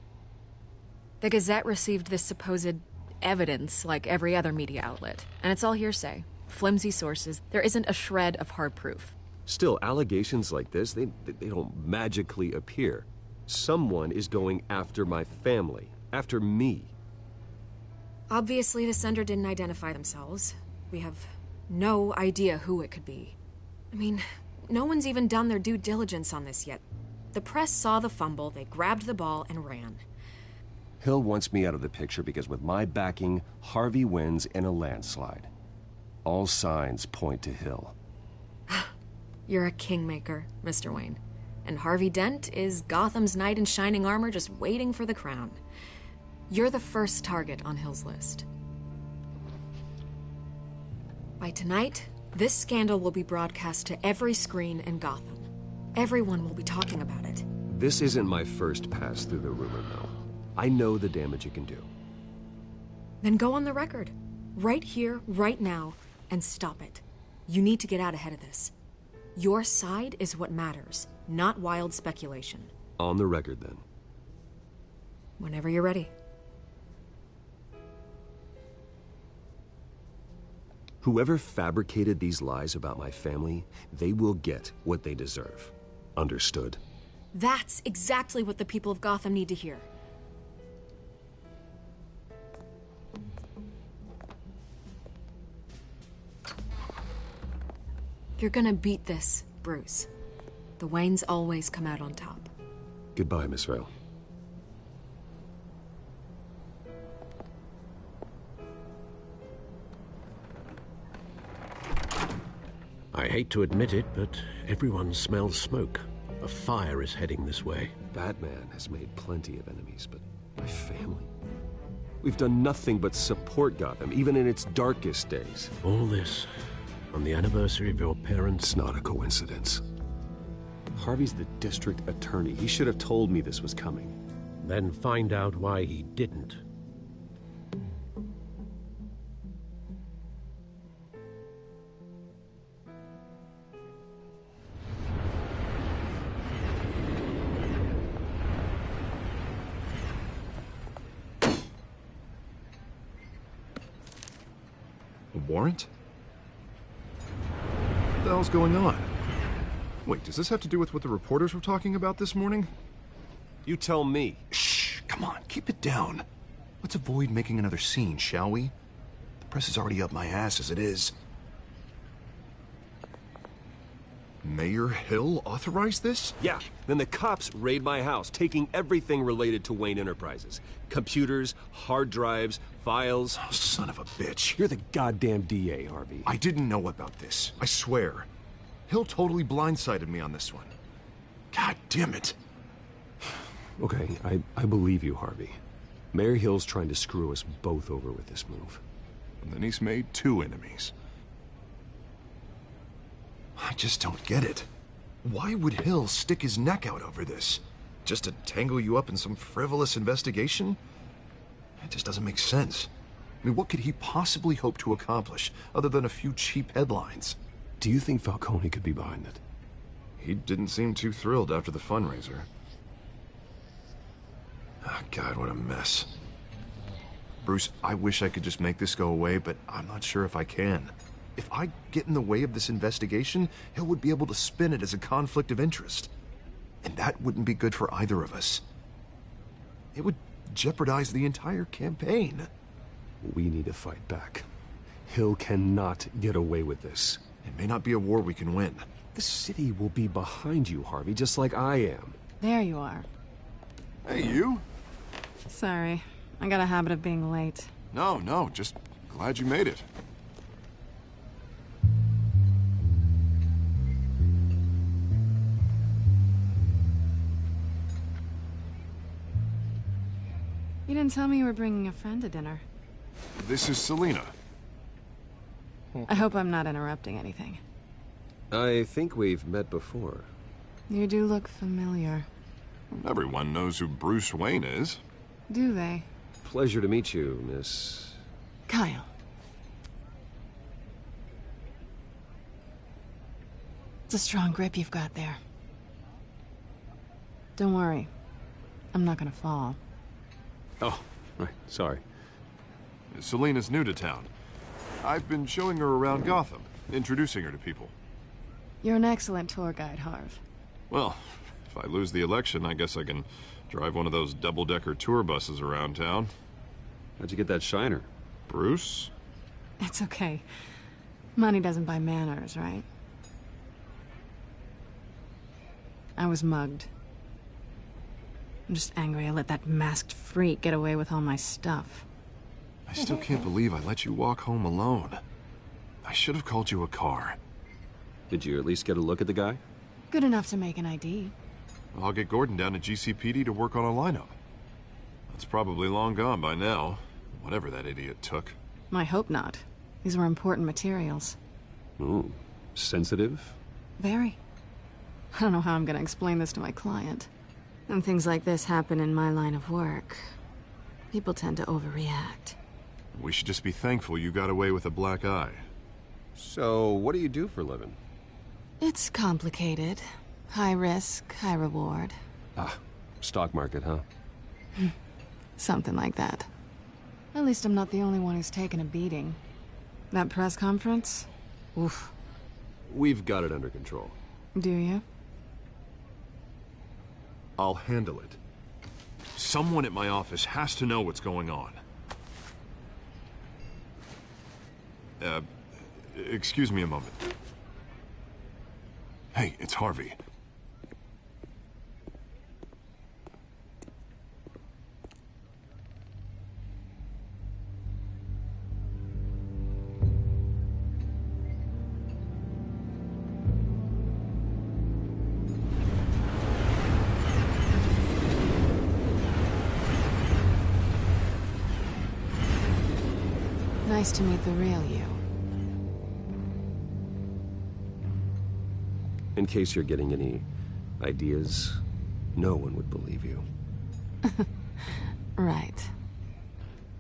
The Gazette received this supposed evidence like every other media outlet, and it's all hearsay. Flimsy sources. There isn't a shred of hard proof. Still, allegations like this, they don't magically appear. Someone is going after my family. After me. Obviously, the sender didn't identify themselves. We have no idea who it could be. I mean, no one's even done their due diligence on this yet. The press saw the fumble, they grabbed the ball and ran. Hill wants me out of the picture because with my backing, Harvey wins in a landslide. All signs point to Hill. You're a kingmaker, Mr. Wayne. And Harvey Dent is Gotham's knight in shining armor just waiting for the crown. You're the first target on Hill's list. By tonight, this scandal will be broadcast to every screen in Gotham. Everyone will be talking about it. This isn't my first pass through the rumor mill. I know the damage it can do. Then go on the record. Right here, right now. and stop it. You need to get out ahead of this. Your side is what matters, not wild speculation. On the record, then. Whenever you're ready. Whoever fabricated these lies about my family, they will get what they deserve. Understood? That's exactly what the people of Gotham need to hear. You're gonna beat this, Bruce. The Waynes always come out on top. Goodbye, Miss Vale. I hate to admit it, but everyone smells smoke. A fire is heading this way. Batman has made plenty of enemies, but my family? We've done nothing but support Gotham, even in its darkest days. All this on the anniversary of your parents'... It's not a coincidence. Harvey's the district attorney. He should have told me this was coming. Then find out why he didn't. A warrant? What the hell's going on? Wait, does this have to do with what the reporters were talking about this morning? You tell me. Shh, come on, keep it down. Let's avoid making another scene, shall we? The press is already up my ass as it is. Mayor Hill authorized this? Yeah, then the cops raid my house, taking everything related to Wayne Enterprises. Computers, hard drives, files. Oh, son of a bitch. You're the goddamn DA, Harvey. I didn't know about this, I swear. Hill totally blindsided me on this one. God damn it. Okay, I believe you, Harvey. Mayor Hill's trying to screw us both over with this move. And then he's made two enemies. I just don't get it. Why would Hill stick his neck out over this? Just to tangle you up in some frivolous investigation? It just doesn't make sense. I mean, what could he possibly hope to accomplish other than a few cheap headlines? Do you think Falcone could be behind it? He didn't seem too thrilled after the fundraiser. Oh, God, what a mess. Bruce, I wish I could just make this go away, but I'm not sure if I can. If I get in the way of this investigation, Hill would be able to spin it as a conflict of interest. And that wouldn't be good for either of us. It would jeopardize the entire campaign. We need to fight back. Hill cannot get away with this. It may not be a war we can win. The city will be behind you, Harvey, just like I am. There you are. Hey, you? Sorry. I got a habit of being late. No, just glad you made it. You didn't tell me you were bringing a friend to dinner. This is Selina. I hope I'm not interrupting anything. I think we've met before. You do look familiar. Everyone knows who Bruce Wayne is. Do they? Pleasure to meet you, Miss... Kyle. It's a strong grip you've got there. Don't worry. I'm not gonna fall. Oh, right. Sorry. Selina's new to town. I've been showing her around Gotham, introducing her to people. You're an excellent tour guide, Harv. Well, if I lose the election, I guess I can drive one of those double-decker tour buses around town. How'd you get that shiner? Bruce? It's okay. Money doesn't buy manners, right? I was mugged. I'm just angry I let that masked freak get away with all my stuff. I still can't believe I let you walk home alone. I should have called you a car. Did you at least get a look at the guy? Good enough to make an ID. I'll get Gordon down to GCPD to work on a lineup. That's probably long gone by now, whatever that idiot took. I hope not. These were important materials. Ooh, sensitive? Very. I don't know how I'm gonna explain this to my client. When things like this happen in my line of work, people tend to overreact. We should just be thankful you got away with a black eye. So, what do you do for a living? It's complicated. High risk, high reward. Ah, stock market, huh? Something like that. At least I'm not the only one who's taken a beating. That press conference? Oof. We've got it under control. Do you? I'll handle it. Someone at my office has to know what's going on. Excuse me a moment. Hey, it's Harvey. Nice to meet the real you. In case you're getting any ideas, no one would believe you. Right.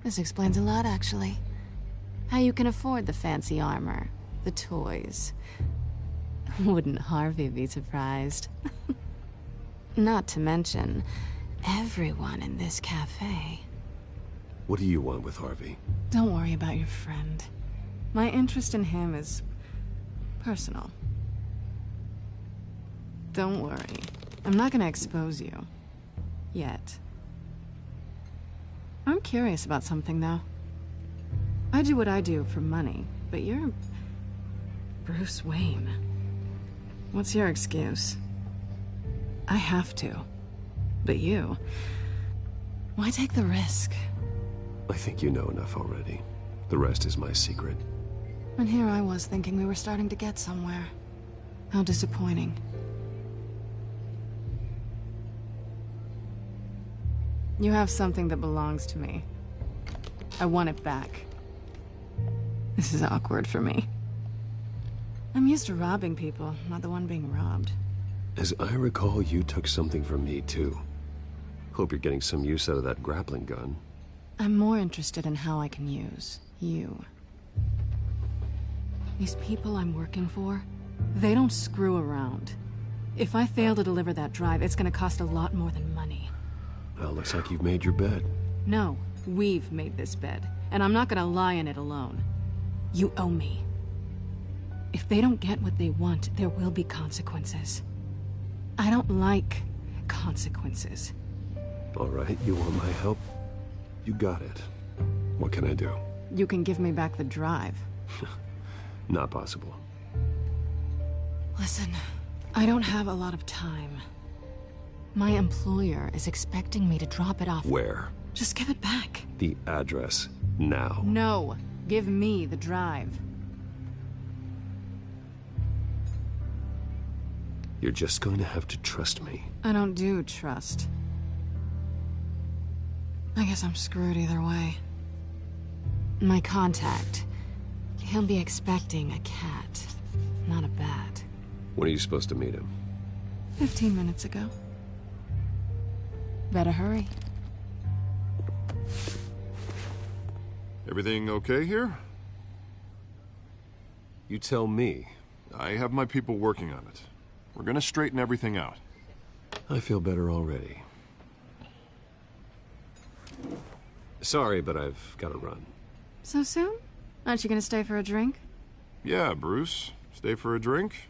This explains a lot, actually. How you can afford the fancy armor, the toys. Wouldn't Harvey be surprised? Not to mention, everyone in this cafe. What do you want with Harvey? Don't worry about your friend. My interest in him is personal. Don't worry. I'm not gonna expose you. Yet. I'm curious about something, though. I do what I do for money, but you're Bruce Wayne. What's your excuse? I have to. But you... why take the risk? I think you know enough already. The rest is my secret. And here I was thinking we were starting to get somewhere. How disappointing. You have something that belongs to me. I want it back. This is awkward for me. I'm used to robbing people, not the one being robbed. As I recall, you took something from me, too. Hope you're getting some use out of that grappling gun. I'm more interested in how I can use you. These people I'm working for, they don't screw around. If I fail to deliver that drive, it's gonna cost a lot more than money. Well, looks like you've made your bed. No, we've made this bed, and I'm not gonna lie in it alone. You owe me. If they don't get what they want, there will be consequences. I don't like consequences. All right, you want my help? You got it. What can I do? You can give me back the drive. Not possible. Listen, I don't have a lot of time. My employer is expecting me to drop it off. Where? Just give it back. The address, now. No, give me the drive. You're just going to have to trust me. I don't do trust. I guess I'm screwed either way. My contact, he'll be expecting a cat, not a bat. When are you supposed to meet him? 15 minutes ago. Better hurry. Everything okay here? You tell me. I have my people working on it. We're gonna straighten everything out. I feel better already. Sorry, but I've got to run. So soon? Aren't you gonna stay for a drink? Yeah, Bruce. Stay for a drink?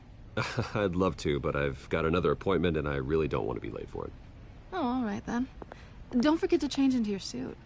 I'd love to, but I've got another appointment and I really don't want to be late for it. Oh, all right then. Don't forget to change into your suit.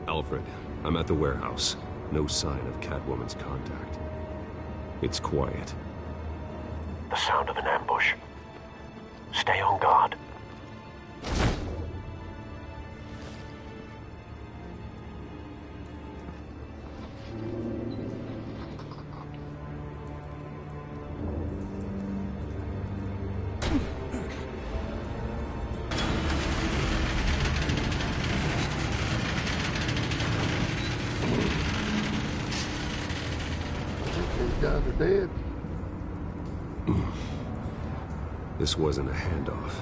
Alfred, I'm at the warehouse. No sign of Catwoman's contact. It's quiet. The sound of an ambush. Stay on guard. dead. This wasn't a handoff.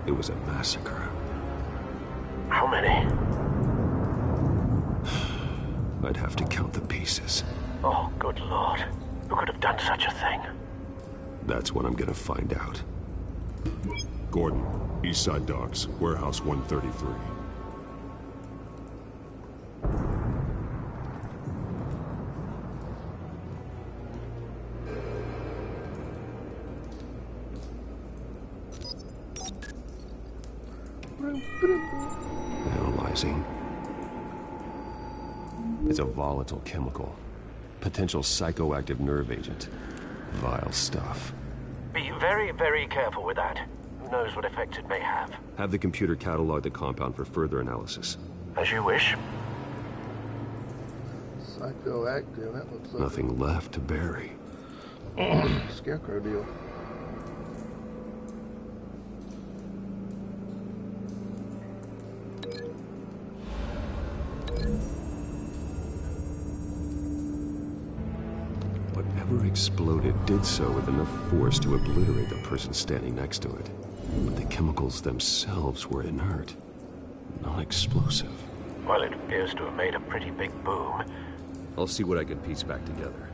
It was a massacre. How many? I'd have to count the pieces. Oh, good lord. Who could have done such a thing? That's what I'm gonna find out. Gordon, East Side Docks, Warehouse 133. Analyzing. It's a volatile chemical. Potential psychoactive nerve agent. Vile stuff. Be very, very careful with that. Who knows what effects it may have. Have the computer catalog the compound for further analysis. As you wish. Psychoactive, that looks like Nothing left to bury. Scarecrow deal. Whatever exploded did so with enough force to obliterate the person standing next to it. But the chemicals themselves were inert, non-explosive. Well, it appears to have made a pretty big boom. I'll see what I can piece back together.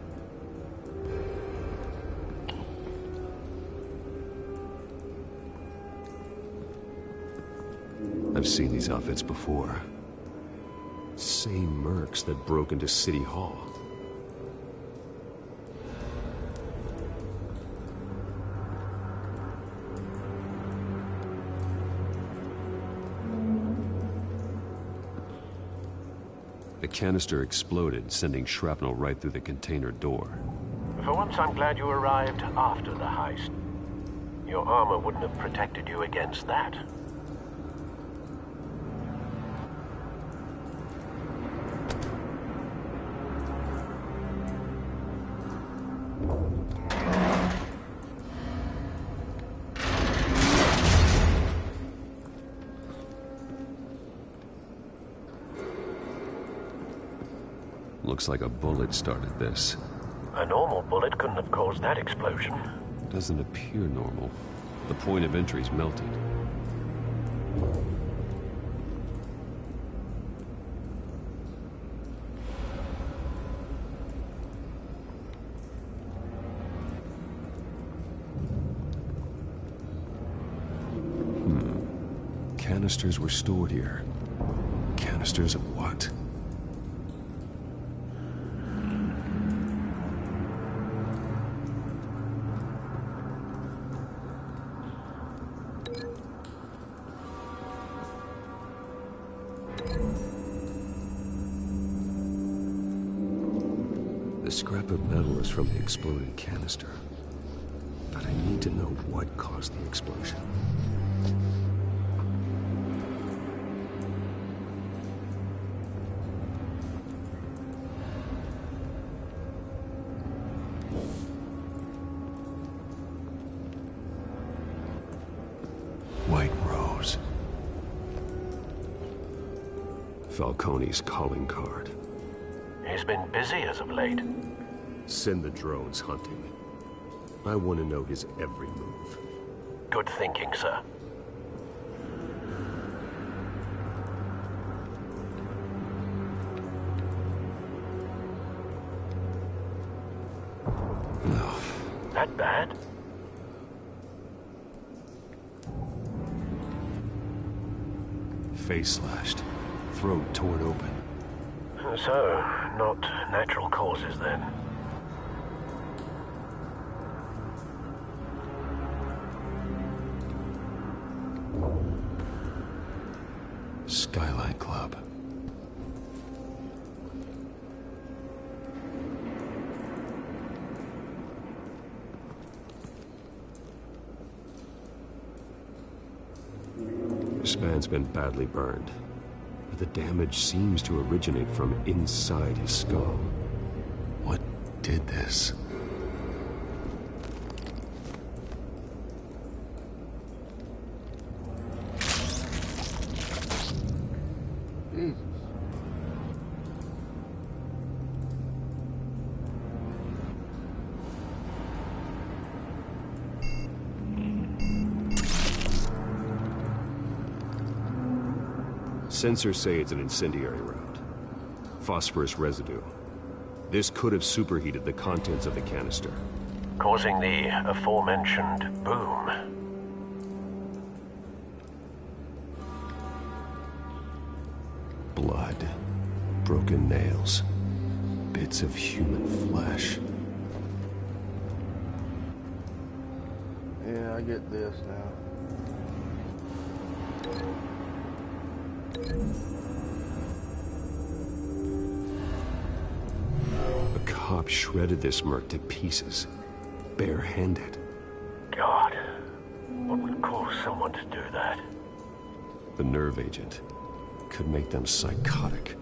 I've seen these outfits before. Same mercs that broke into City Hall. The canister exploded, sending shrapnel right through the container door. For once, I'm glad you arrived after the heist. Your armor wouldn't have protected you against that. Looks like a bullet started this. A normal bullet couldn't have caused that explosion. Doesn't appear normal. The point of entry's melted. Canisters were stored here. Canisters of what? The scrap of metal is from the exploded canister. But I need to know what caused the explosion. White Rose. Falcone's calling card. He's been busy as of late. Send the drones hunting. I want to know his every move. Good thinking, sir. No. That bad? Face slashed. Throat torn open. So, not natural causes then. Skyline Club. This man's been badly burned, but the damage seems to originate from inside his skull. What did this? Jesus. Sensors say it's an incendiary round. Phosphorus residue. This could have superheated the contents of the canister, causing the aforementioned boom. Blood, broken nails, bits of human flesh. Yeah, I get this now. A cop shredded this merc to pieces, barehanded. God, what would cause someone to do that? The nerve agent could make them psychotic.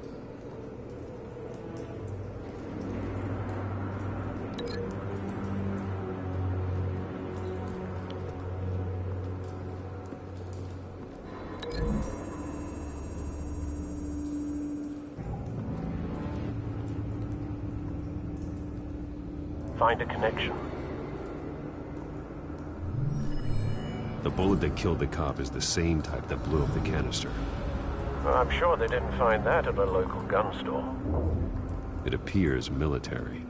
Find a connection. The bullet that killed the cop is the same type that blew up the canister. I'm sure they didn't find that at a local gun store. It appears military.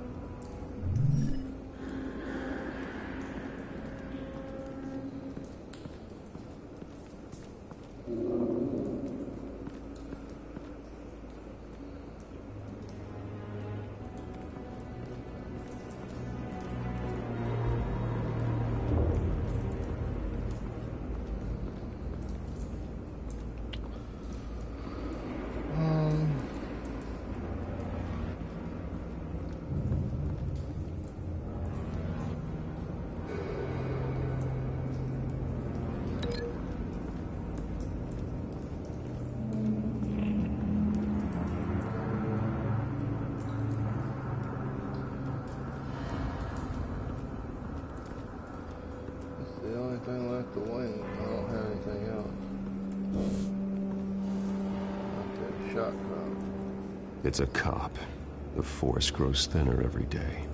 The only thing left to win. I don't have anything else. Okay, shot crowd. It's a cop. The force grows thinner every day.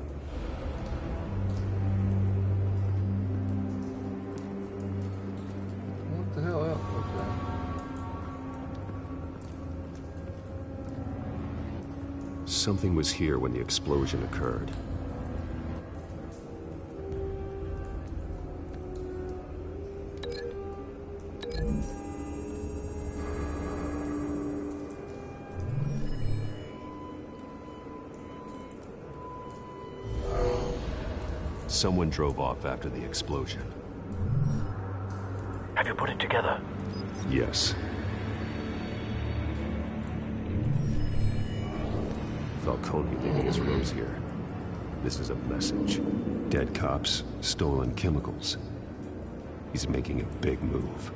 What the hell else was that? Something was here when the explosion occurred. Someone drove off after the explosion. Have you put it together? Yes. Falcone leaving his rose here. This is a message. Dead cops, stolen chemicals. He's making a big move.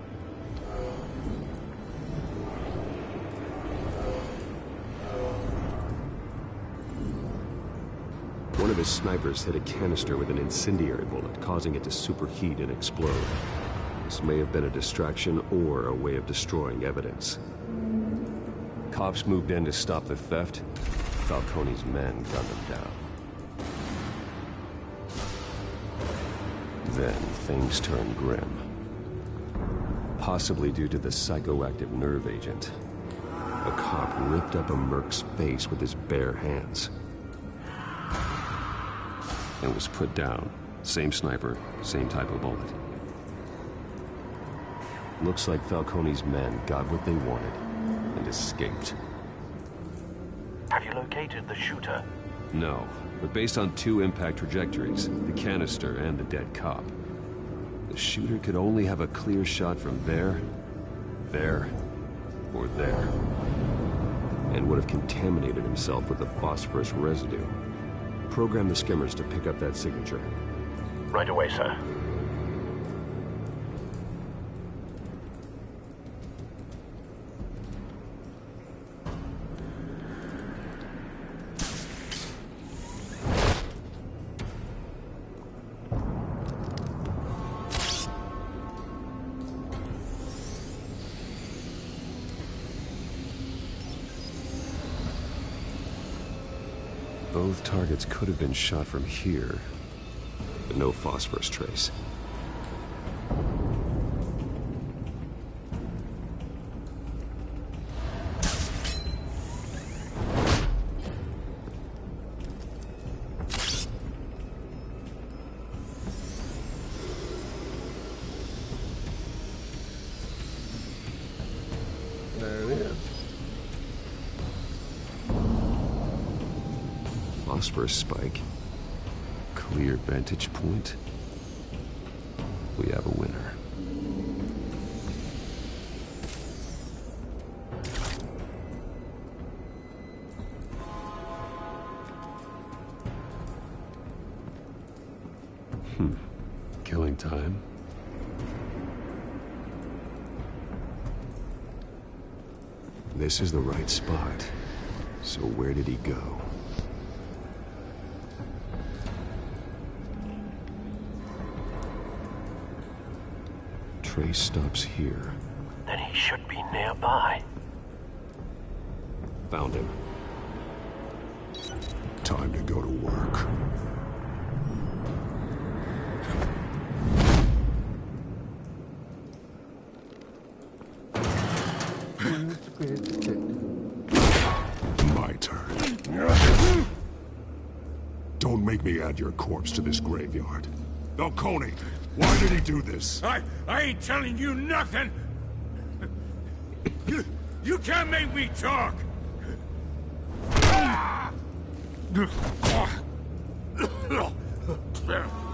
One of his snipers hit a canister with an incendiary bullet, causing it to superheat and explode. This may have been a distraction or a way of destroying evidence. Cops moved in to stop the theft. Falcone's men gunned them down. Then things turned grim. Possibly due to the psychoactive nerve agent. A cop ripped up a merc's face with his bare hands. And was put down. Same sniper, same type of bullet. Looks like Falcone's men got what they wanted and escaped. Have you located the shooter? No, but based on two impact trajectories, the canister and the dead cop, the shooter could only have a clear shot from there, or there, and would have contaminated himself with the phosphorus residue. Program the skimmers to pick up that signature. Right away, sir. Both targets could have been shot from here, but no phosphorus trace. There it is. Phosphorus spike. Clear vantage point. We have a winner. Killing time. This is the right spot. So where did he go? Trace stops here. Then he should be nearby. Found him. Time to go to work. My turn. Don't make me add your corpse to this graveyard. Falcone, why did he do this? I ain't telling you nothing! You can't make me talk!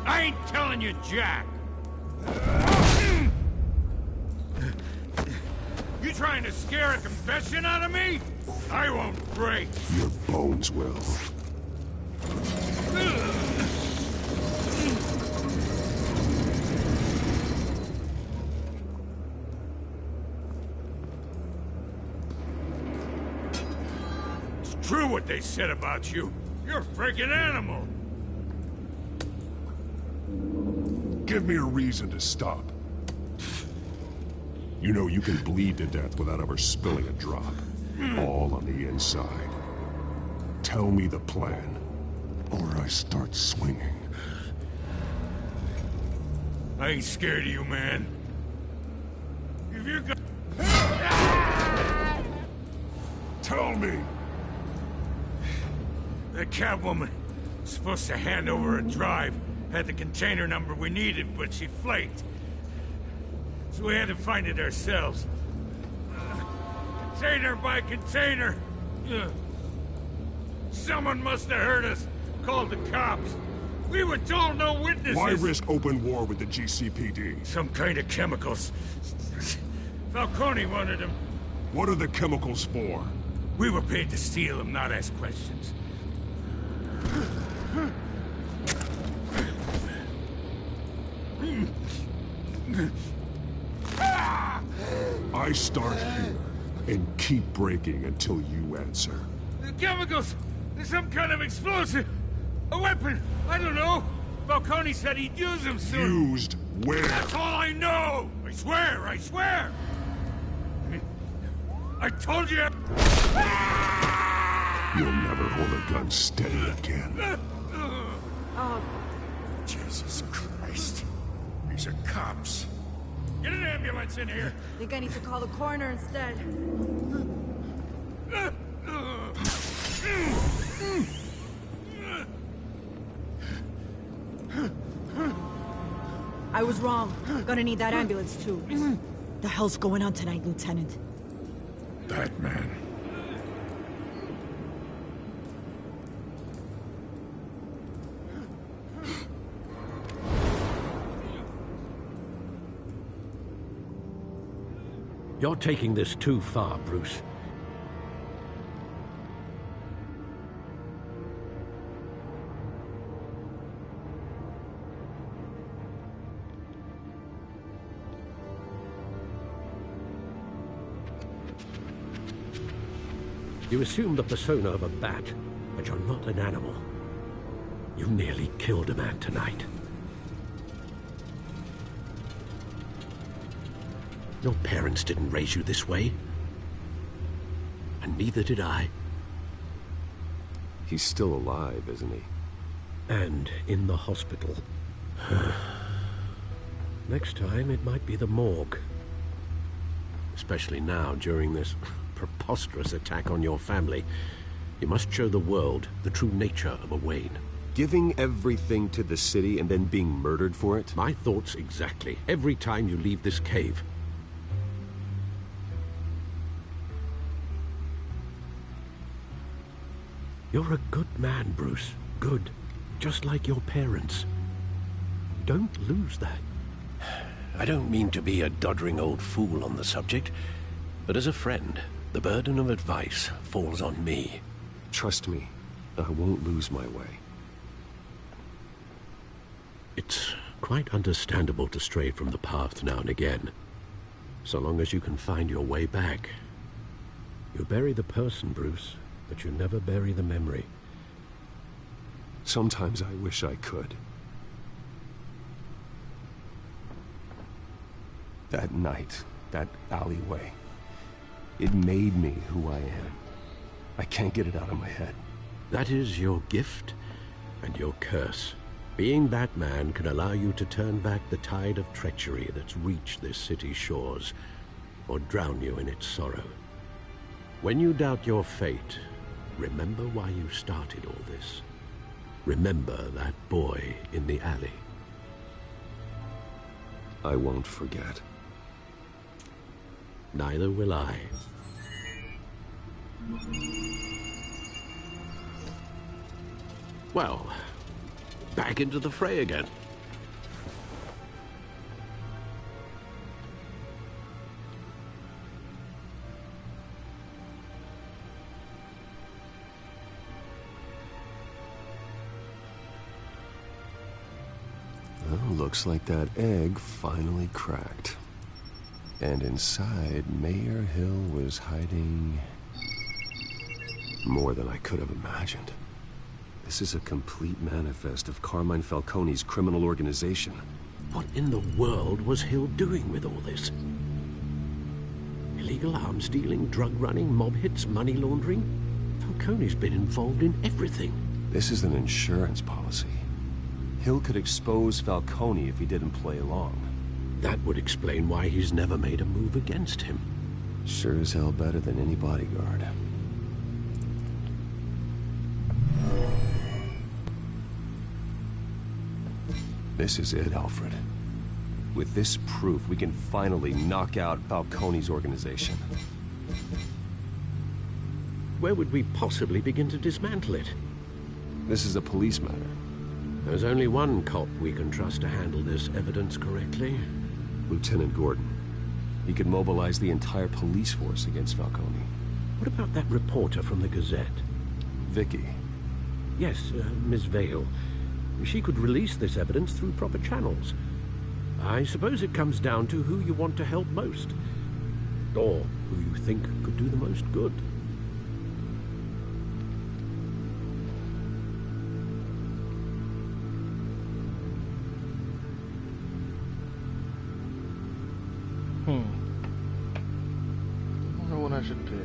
I ain't telling you, Jack! You trying to scare a confession out of me? I won't break! Your bones will. It's true what they said about you. You're a freaking animal! Give me a reason to stop. You know you can bleed to death without ever spilling a drop. All on the inside. Tell me the plan, or I start swinging. I ain't scared of you, man. If you're gonna... Tell me! That Catwoman supposed to hand over a drive. Had the container number we needed, but she flaked. So we had to find it ourselves. Container by container. Someone must have heard us. Called the cops. We were told no witnesses. Why risk open war with the GCPD? Some kind of chemicals. Falcone wanted them. What are the chemicals for? We were paid to steal them, not ask questions. I start here and keep breaking until you answer. The chemicals! There's some kind of explosive! A weapon! I don't know! Falcone said he'd use them soon! Used where? That's all I know! I swear! I swear! I told you! You'll never hold a gun steady again. Jesus Christ. These are cops. Get an ambulance in here! I think I need to call the coroner instead. I was wrong. Gonna need that ambulance too. The hell's going on tonight, Lieutenant? Batman. You're taking this too far, Bruce. You assume the persona of a bat, but you're not an animal. You nearly killed a man tonight. Your parents didn't raise you this way. And neither did I. He's still alive, isn't he? And in the hospital. Next time, it might be the morgue. Especially now, during this preposterous attack on your family. You must show the world the true nature of a Wayne. Giving everything to the city and then being murdered for it? My thoughts exactly. Every time you leave this cave. You're a good man, Bruce. Good. Just like your parents. Don't lose that. I don't mean to be a doddering old fool on the subject, but as a friend, the burden of advice falls on me. Trust me, I won't lose my way. It's quite understandable to stray from the path now and again, so long as you can find your way back. You bury the person, Bruce, but you never bury the memory. Sometimes I wish I could. That night, that alleyway, it made me who I am. I can't get it out of my head. That is your gift and your curse. Being that man can allow you to turn back the tide of treachery that's reached this city's shores, or drown you in its sorrow. When you doubt your fate, remember why you started all this. Remember that boy in the alley. I won't forget. Neither will I. Well, back into the fray again. Well, looks like that egg finally cracked. And inside, Mayor Hill was hiding more than I could have imagined. This is a complete manifest of Carmine Falcone's criminal organization. What in the world was Hill doing with all this? Illegal arms dealing, drug running, mob hits, money laundering? Falcone's been involved in everything. This is an insurance policy. Hill could expose Falcone if he didn't play along. That would explain why he's never made a move against him. Sure as hell better than any bodyguard. This is it, Alfred. With this proof, we can finally knock out Falcone's organization. Where would we possibly begin to dismantle it? This is a police matter. There's only one cop we can trust to handle this evidence correctly. Lieutenant Gordon. He could mobilize the entire police force against Falcone. What about that reporter from the Gazette? Vicky. Yes, Miss Vale. She could release this evidence through proper channels. I suppose it comes down to who you want to help most. Or who you think could do the most good. I wonder what I should pick.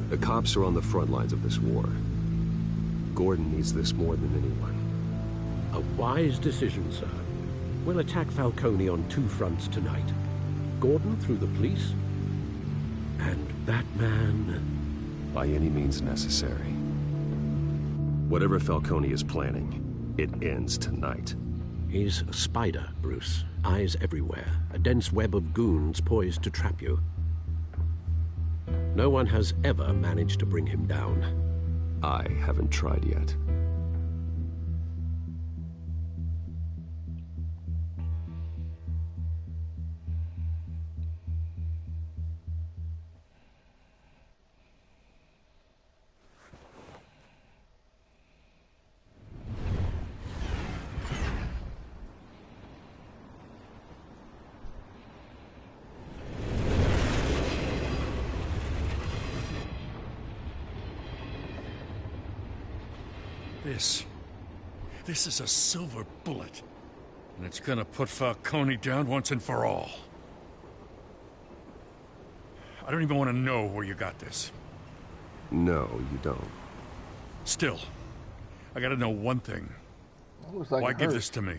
The cops are on the front lines of this war. Gordon needs this more than anyone. A wise decision, sir. We'll attack Falcone on two fronts tonight. Gordon through the police, and that man... By any means necessary. Whatever Falcone is planning, it ends tonight. He's a spider, Bruce. Eyes everywhere. A dense web of goons poised to trap you. No one has ever managed to bring him down. I haven't tried yet. This is a silver bullet. And it's gonna put Falcone down once and for all. I don't even want to know where you got this. No, you don't. Still, I gotta know one thing. Looks like Why it give hurt. this to me?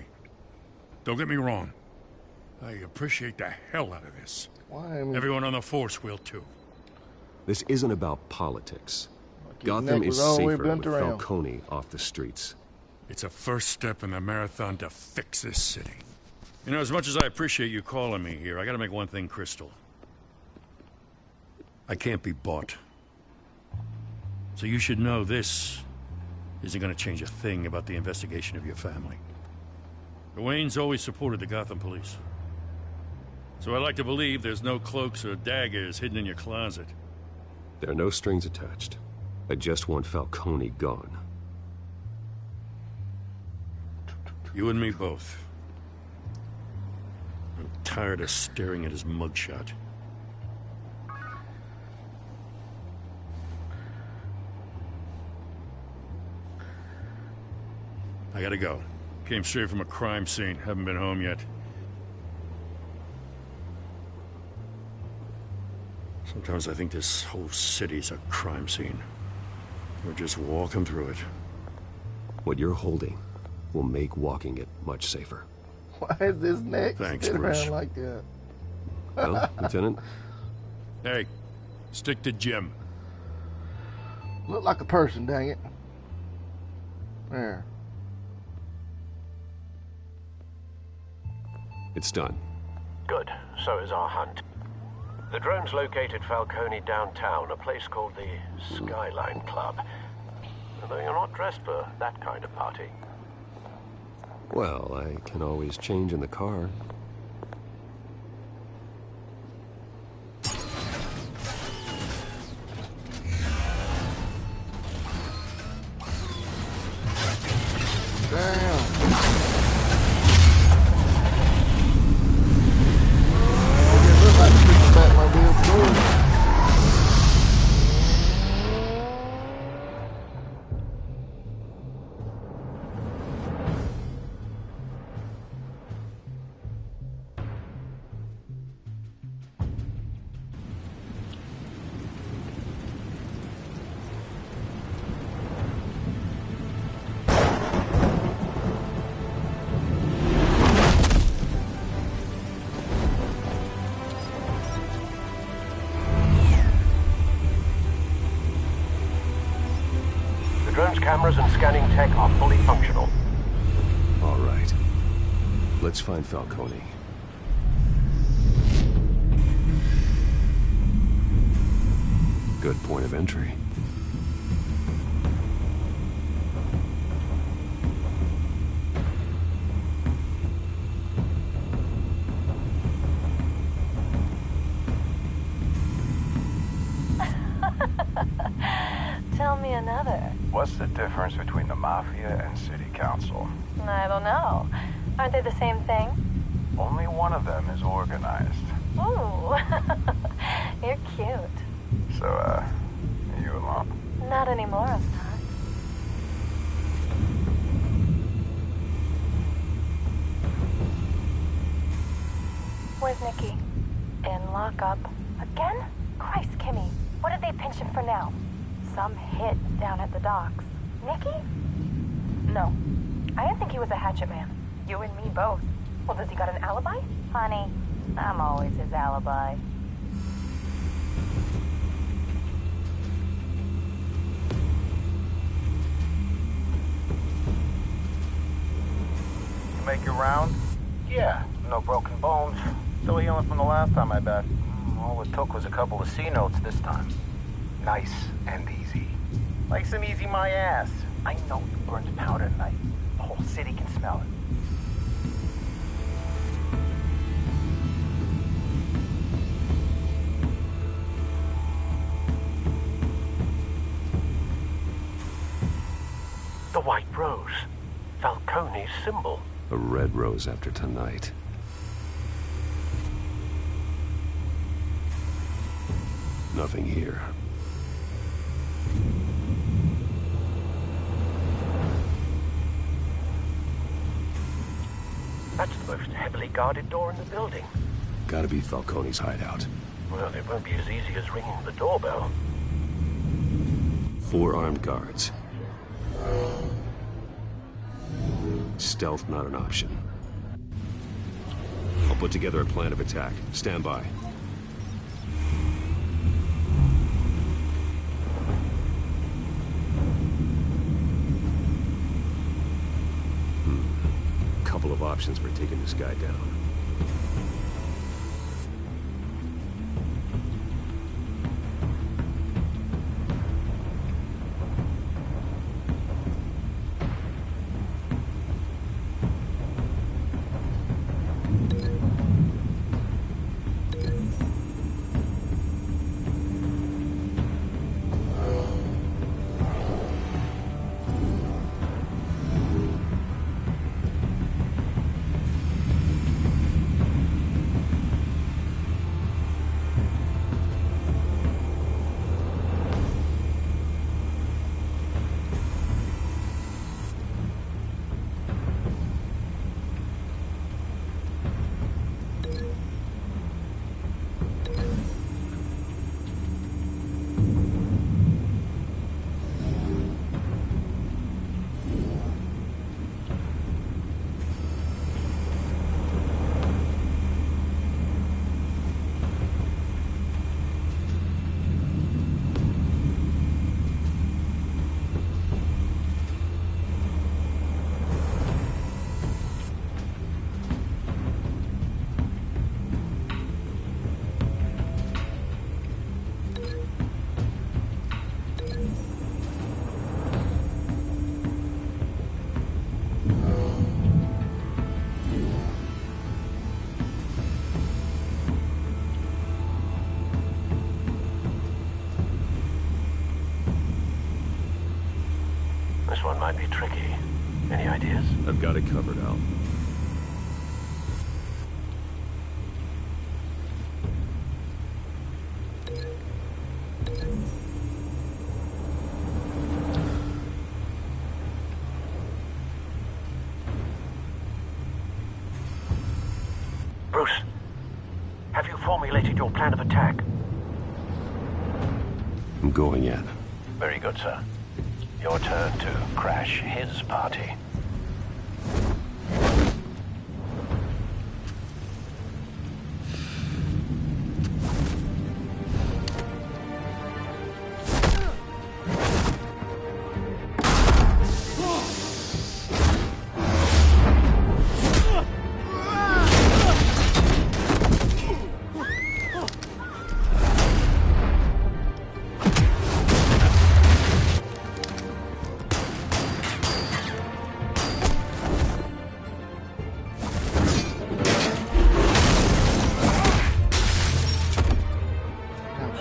Don't get me wrong. I appreciate the hell out of this. Why? Everyone on the force will too. This isn't about politics. His Gotham neck is was all the way safer bent with around. Falcone off the streets. It's a first step in the marathon to fix this city. You know, as much as I appreciate you calling me here, I gotta make one thing crystal. I can't be bought. So you should know this isn't gonna change a thing about the investigation of your family. The Waynes always supported the Gotham police. So I like to believe there's no cloaks or daggers hidden in your closet. There are no strings attached. I just want Falcone gone. You and me both. I'm tired of staring at his mugshot. I gotta go. Came straight from a crime scene. Haven't been home yet. Sometimes I think this whole city's a crime scene. We're just walking through it. What you're holding will make walking it much safer. Why is his neck Thanks, spin Bruce. around like that? Well, Lieutenant? Hey, stick to Jim. Look like a person, dang it. There. It's done. Good. So is our hunt. The drone's located Falcone downtown, a place called the Skyline Club. Although you're not dressed for that kind of party. Well, I can always change in the car. Damn. It looks like the Batmobile too. The drone's cameras and scanning tech are fully functional. All right. Let's find Falcone. Good point of entry. Tell me another. What's the difference between the Mafia and City Council? I don't know. Aren't they the same thing? Only one of them is organized. Ooh. You're cute. So, are you alone? Not anymore, I'm not. Where's Nikki? In lockup. Again? Christ, Kimmy. What did they pinch him for now? Some hit down at the docks. Nikki? No. I didn't think he was a hatchet man. You and me both. Well, does he got an alibi? Honey, I'm always his alibi. You make your round? Yeah, no broken bones. Still healing from the last time, I bet. All it took was a couple of C notes this time. Nice and easy. Like some easy my ass. I know you burned powder tonight. The whole city can smell it. The White Rose. Falcone's symbol. A red rose after tonight. Nothing here. That's the most heavily guarded door in the building. Gotta be Falcone's hideout. Well, it won't be as easy as ringing the doorbell. 4 armed guards. Stealth not an option. I'll put together a plan of attack. Stand by. Couple of options for taking this guy down. This one might be tricky. Any ideas? I've got it covered, Al. Bruce, have you formulated your plan of attack? I'm going in. Very good, sir. Your turn to crash his party.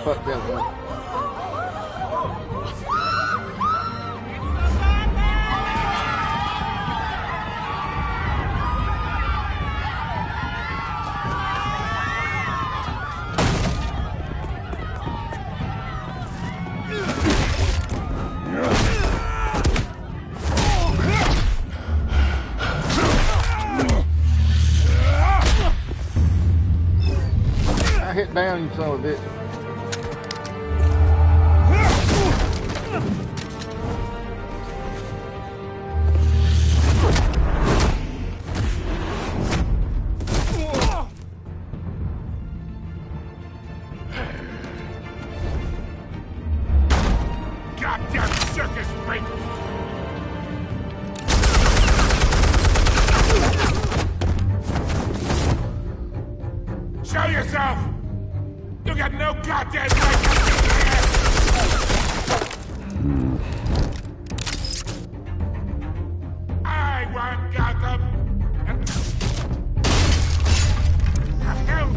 Fuck that one. I hit down, you son of a bitch. Goddamn circus freak! Show yourself! You got no goddamn right to be here! I want Gotham! Hell!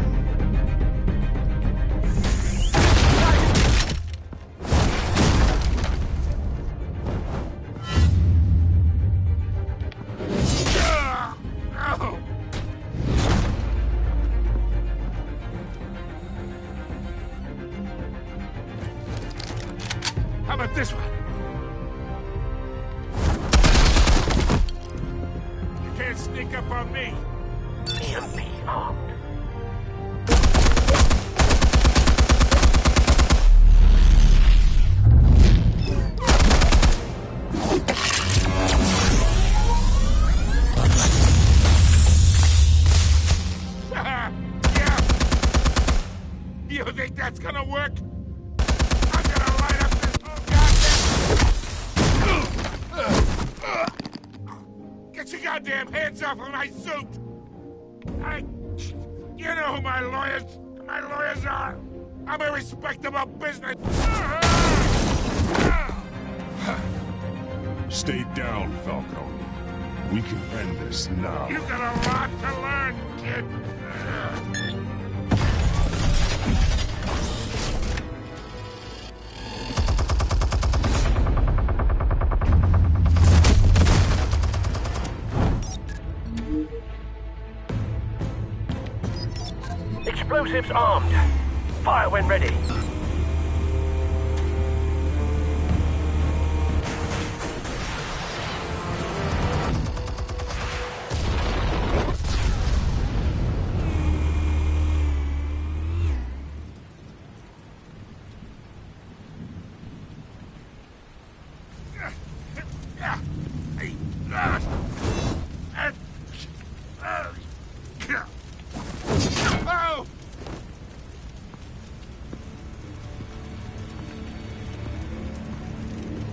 How about this one? You can't sneak up on me. EMP armed. You think that's gonna work? I'm gonna light up this whole goddamn... Get your goddamn hands off of my suit! You know who my lawyers are! I'm a respectable business... Stay down, Falcone. We can end this now. You've got a lot to learn, kid. Explosives armed. Fire when ready.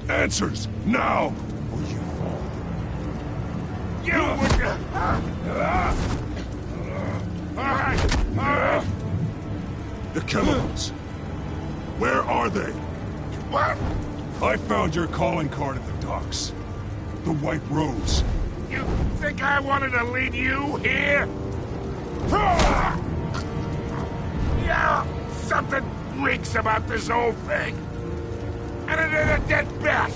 Answers, now! Or you fall. You would... Alright. The chemicals. Where are they? What? I found your calling card at the docks. The White Rose. You think I wanted to lead you here? Yeah, something reeks about this whole thing. And it ain't a dead bat.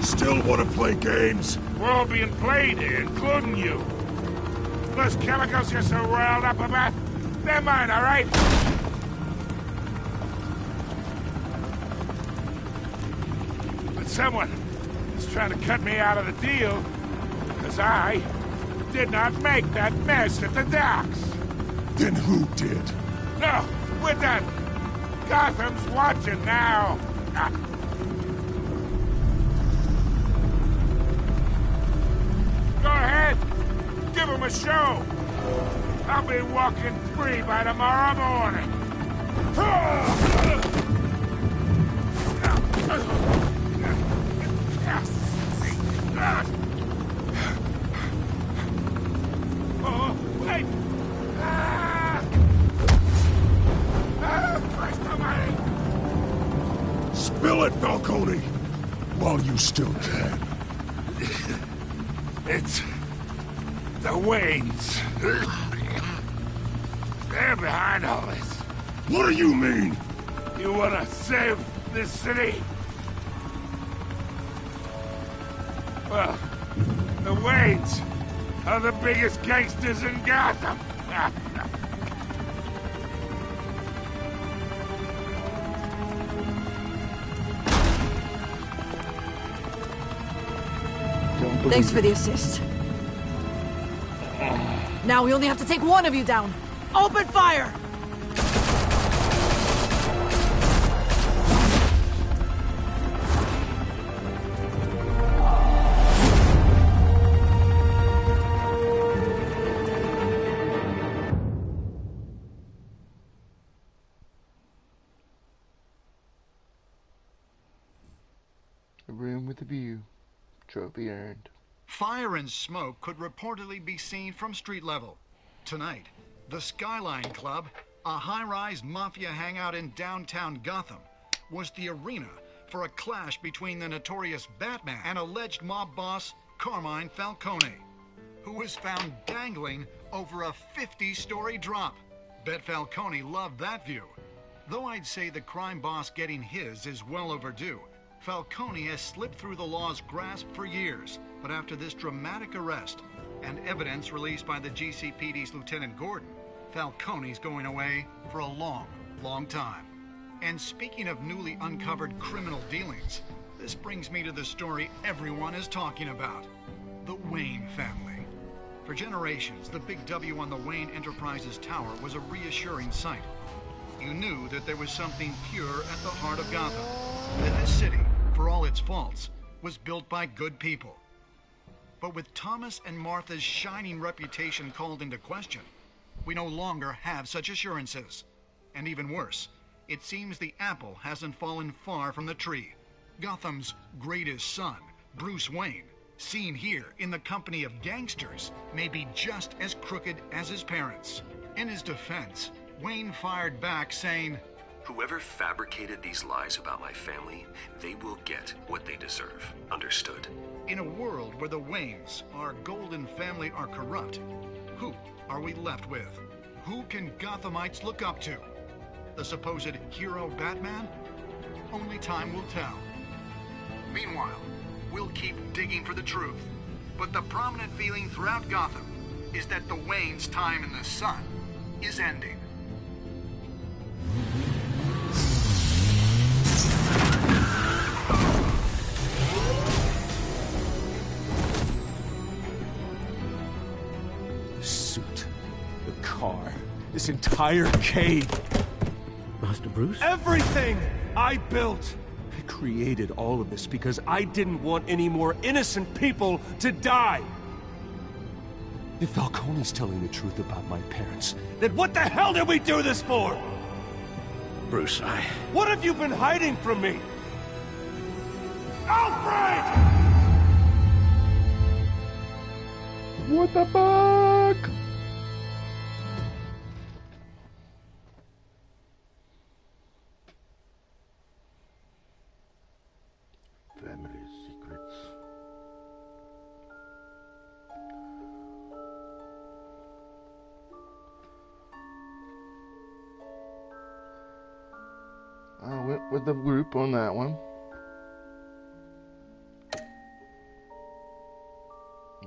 Still want to play games? We're all being played here, including you. Those chemicals you're so riled up about, they're mine, all right? But someone is trying to cut me out of the deal, because I did not make that mess at the docks. Then who did? No, we're done. Gotham's watching now. Go ahead. Give him a show. I'll be walking free by tomorrow morning. Oh, wait! Christ almighty! Spill it, Falcone! While you still can. It's... the Waynes. They're behind all this. What do you mean? You wanna save this city? Well, the Waynes are the biggest gangsters in Gotham. Thanks for the assist. Now we only have to take one of you down. Open fire! A room with a view. Trophy earned. Fire and smoke could reportedly be seen from street level. Tonight, the Skyline Club, a high-rise mafia hangout in downtown Gotham, was the arena for a clash between the notorious Batman and alleged mob boss Carmine Falcone, who was found dangling over a 50-story drop. Bet Falcone loved that view. Though I'd say the crime boss getting his is well overdue, Falcone has slipped through the law's grasp for years, but after this dramatic arrest and evidence released by the GCPD's Lieutenant Gordon, Falcone's going away for a long, long time. And speaking of newly uncovered criminal dealings, this brings me to the story everyone is talking about. The Wayne family. For generations, the big W on the Wayne Enterprises tower was a reassuring sight. You knew that there was something pure at the heart of Gotham. That this city, for all its faults, was built by good people. But with Thomas and Martha's shining reputation called into question, we no longer have such assurances. And even worse, it seems the apple hasn't fallen far from the tree. Gotham's greatest son, Bruce Wayne, seen here in the company of gangsters, may be just as crooked as his parents. In his defense, Wayne fired back saying, "Whoever fabricated these lies about my family, they will get what they deserve. Understood?" In a world where the Waynes, our golden family, are corrupt, who are we left with? Who can Gothamites look up to? The supposed hero Batman? Only time will tell. Meanwhile, we'll keep digging for the truth. But the prominent feeling throughout Gotham is that the Waynes' time in the sun is ending. The suit, the car, this entire cave. Master Bruce? Everything I built! I created all of this because I didn't want any more innocent people to die! If Falcone's telling the truth about my parents, then what the hell did we do this for? Bruce, What have you been hiding from me? Alfred! What the fuck? Family secrets. I went with the group on that one.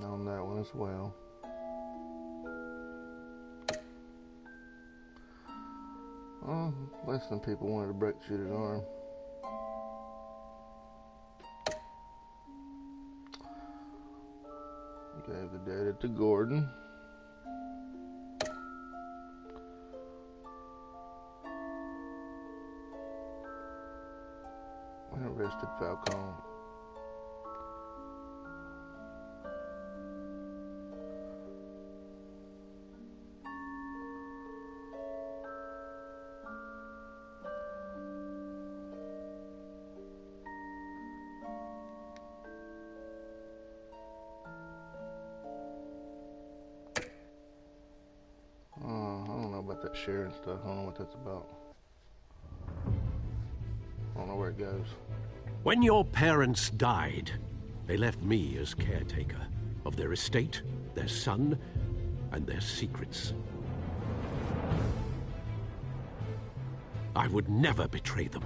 On that one as well. Well, less than people wanted to break Shooter's arm. Gave the data to Gordon. And arrested Falcone. That sharing stuff. I don't know what that's about. I don't know where it goes. When your parents died, they left me as caretaker of their estate, their son, and their secrets. I would never betray them.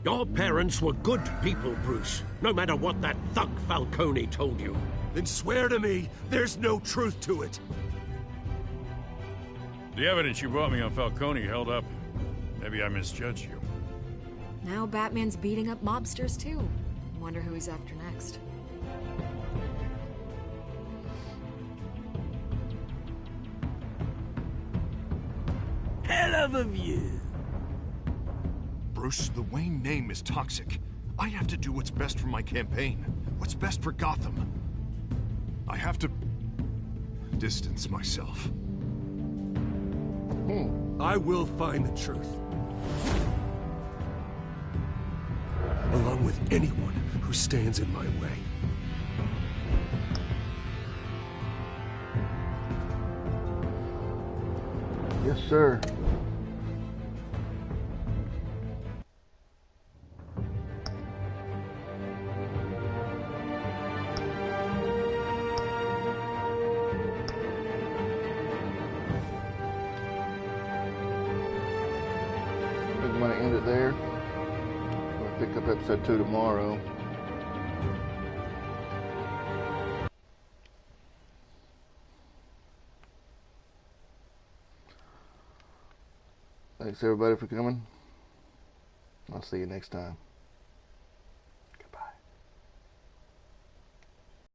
Your parents were good people, Bruce, no matter what that thug Falcone told you. Then swear to me there's no truth to it. The evidence you brought me on Falcone held up. Maybe I misjudged you. Now Batman's beating up mobsters, too. Wonder who he's after next. Hell of a view. Bruce, the Wayne name is toxic. I have to do what's best for my campaign. What's best for Gotham. I have to distance myself. I will find the truth. Along with anyone who stands in my way. Yes, sir. I'm going to end it there. I'm going to pick up episode 2 tomorrow. Thanks everybody for coming. I'll see you next time.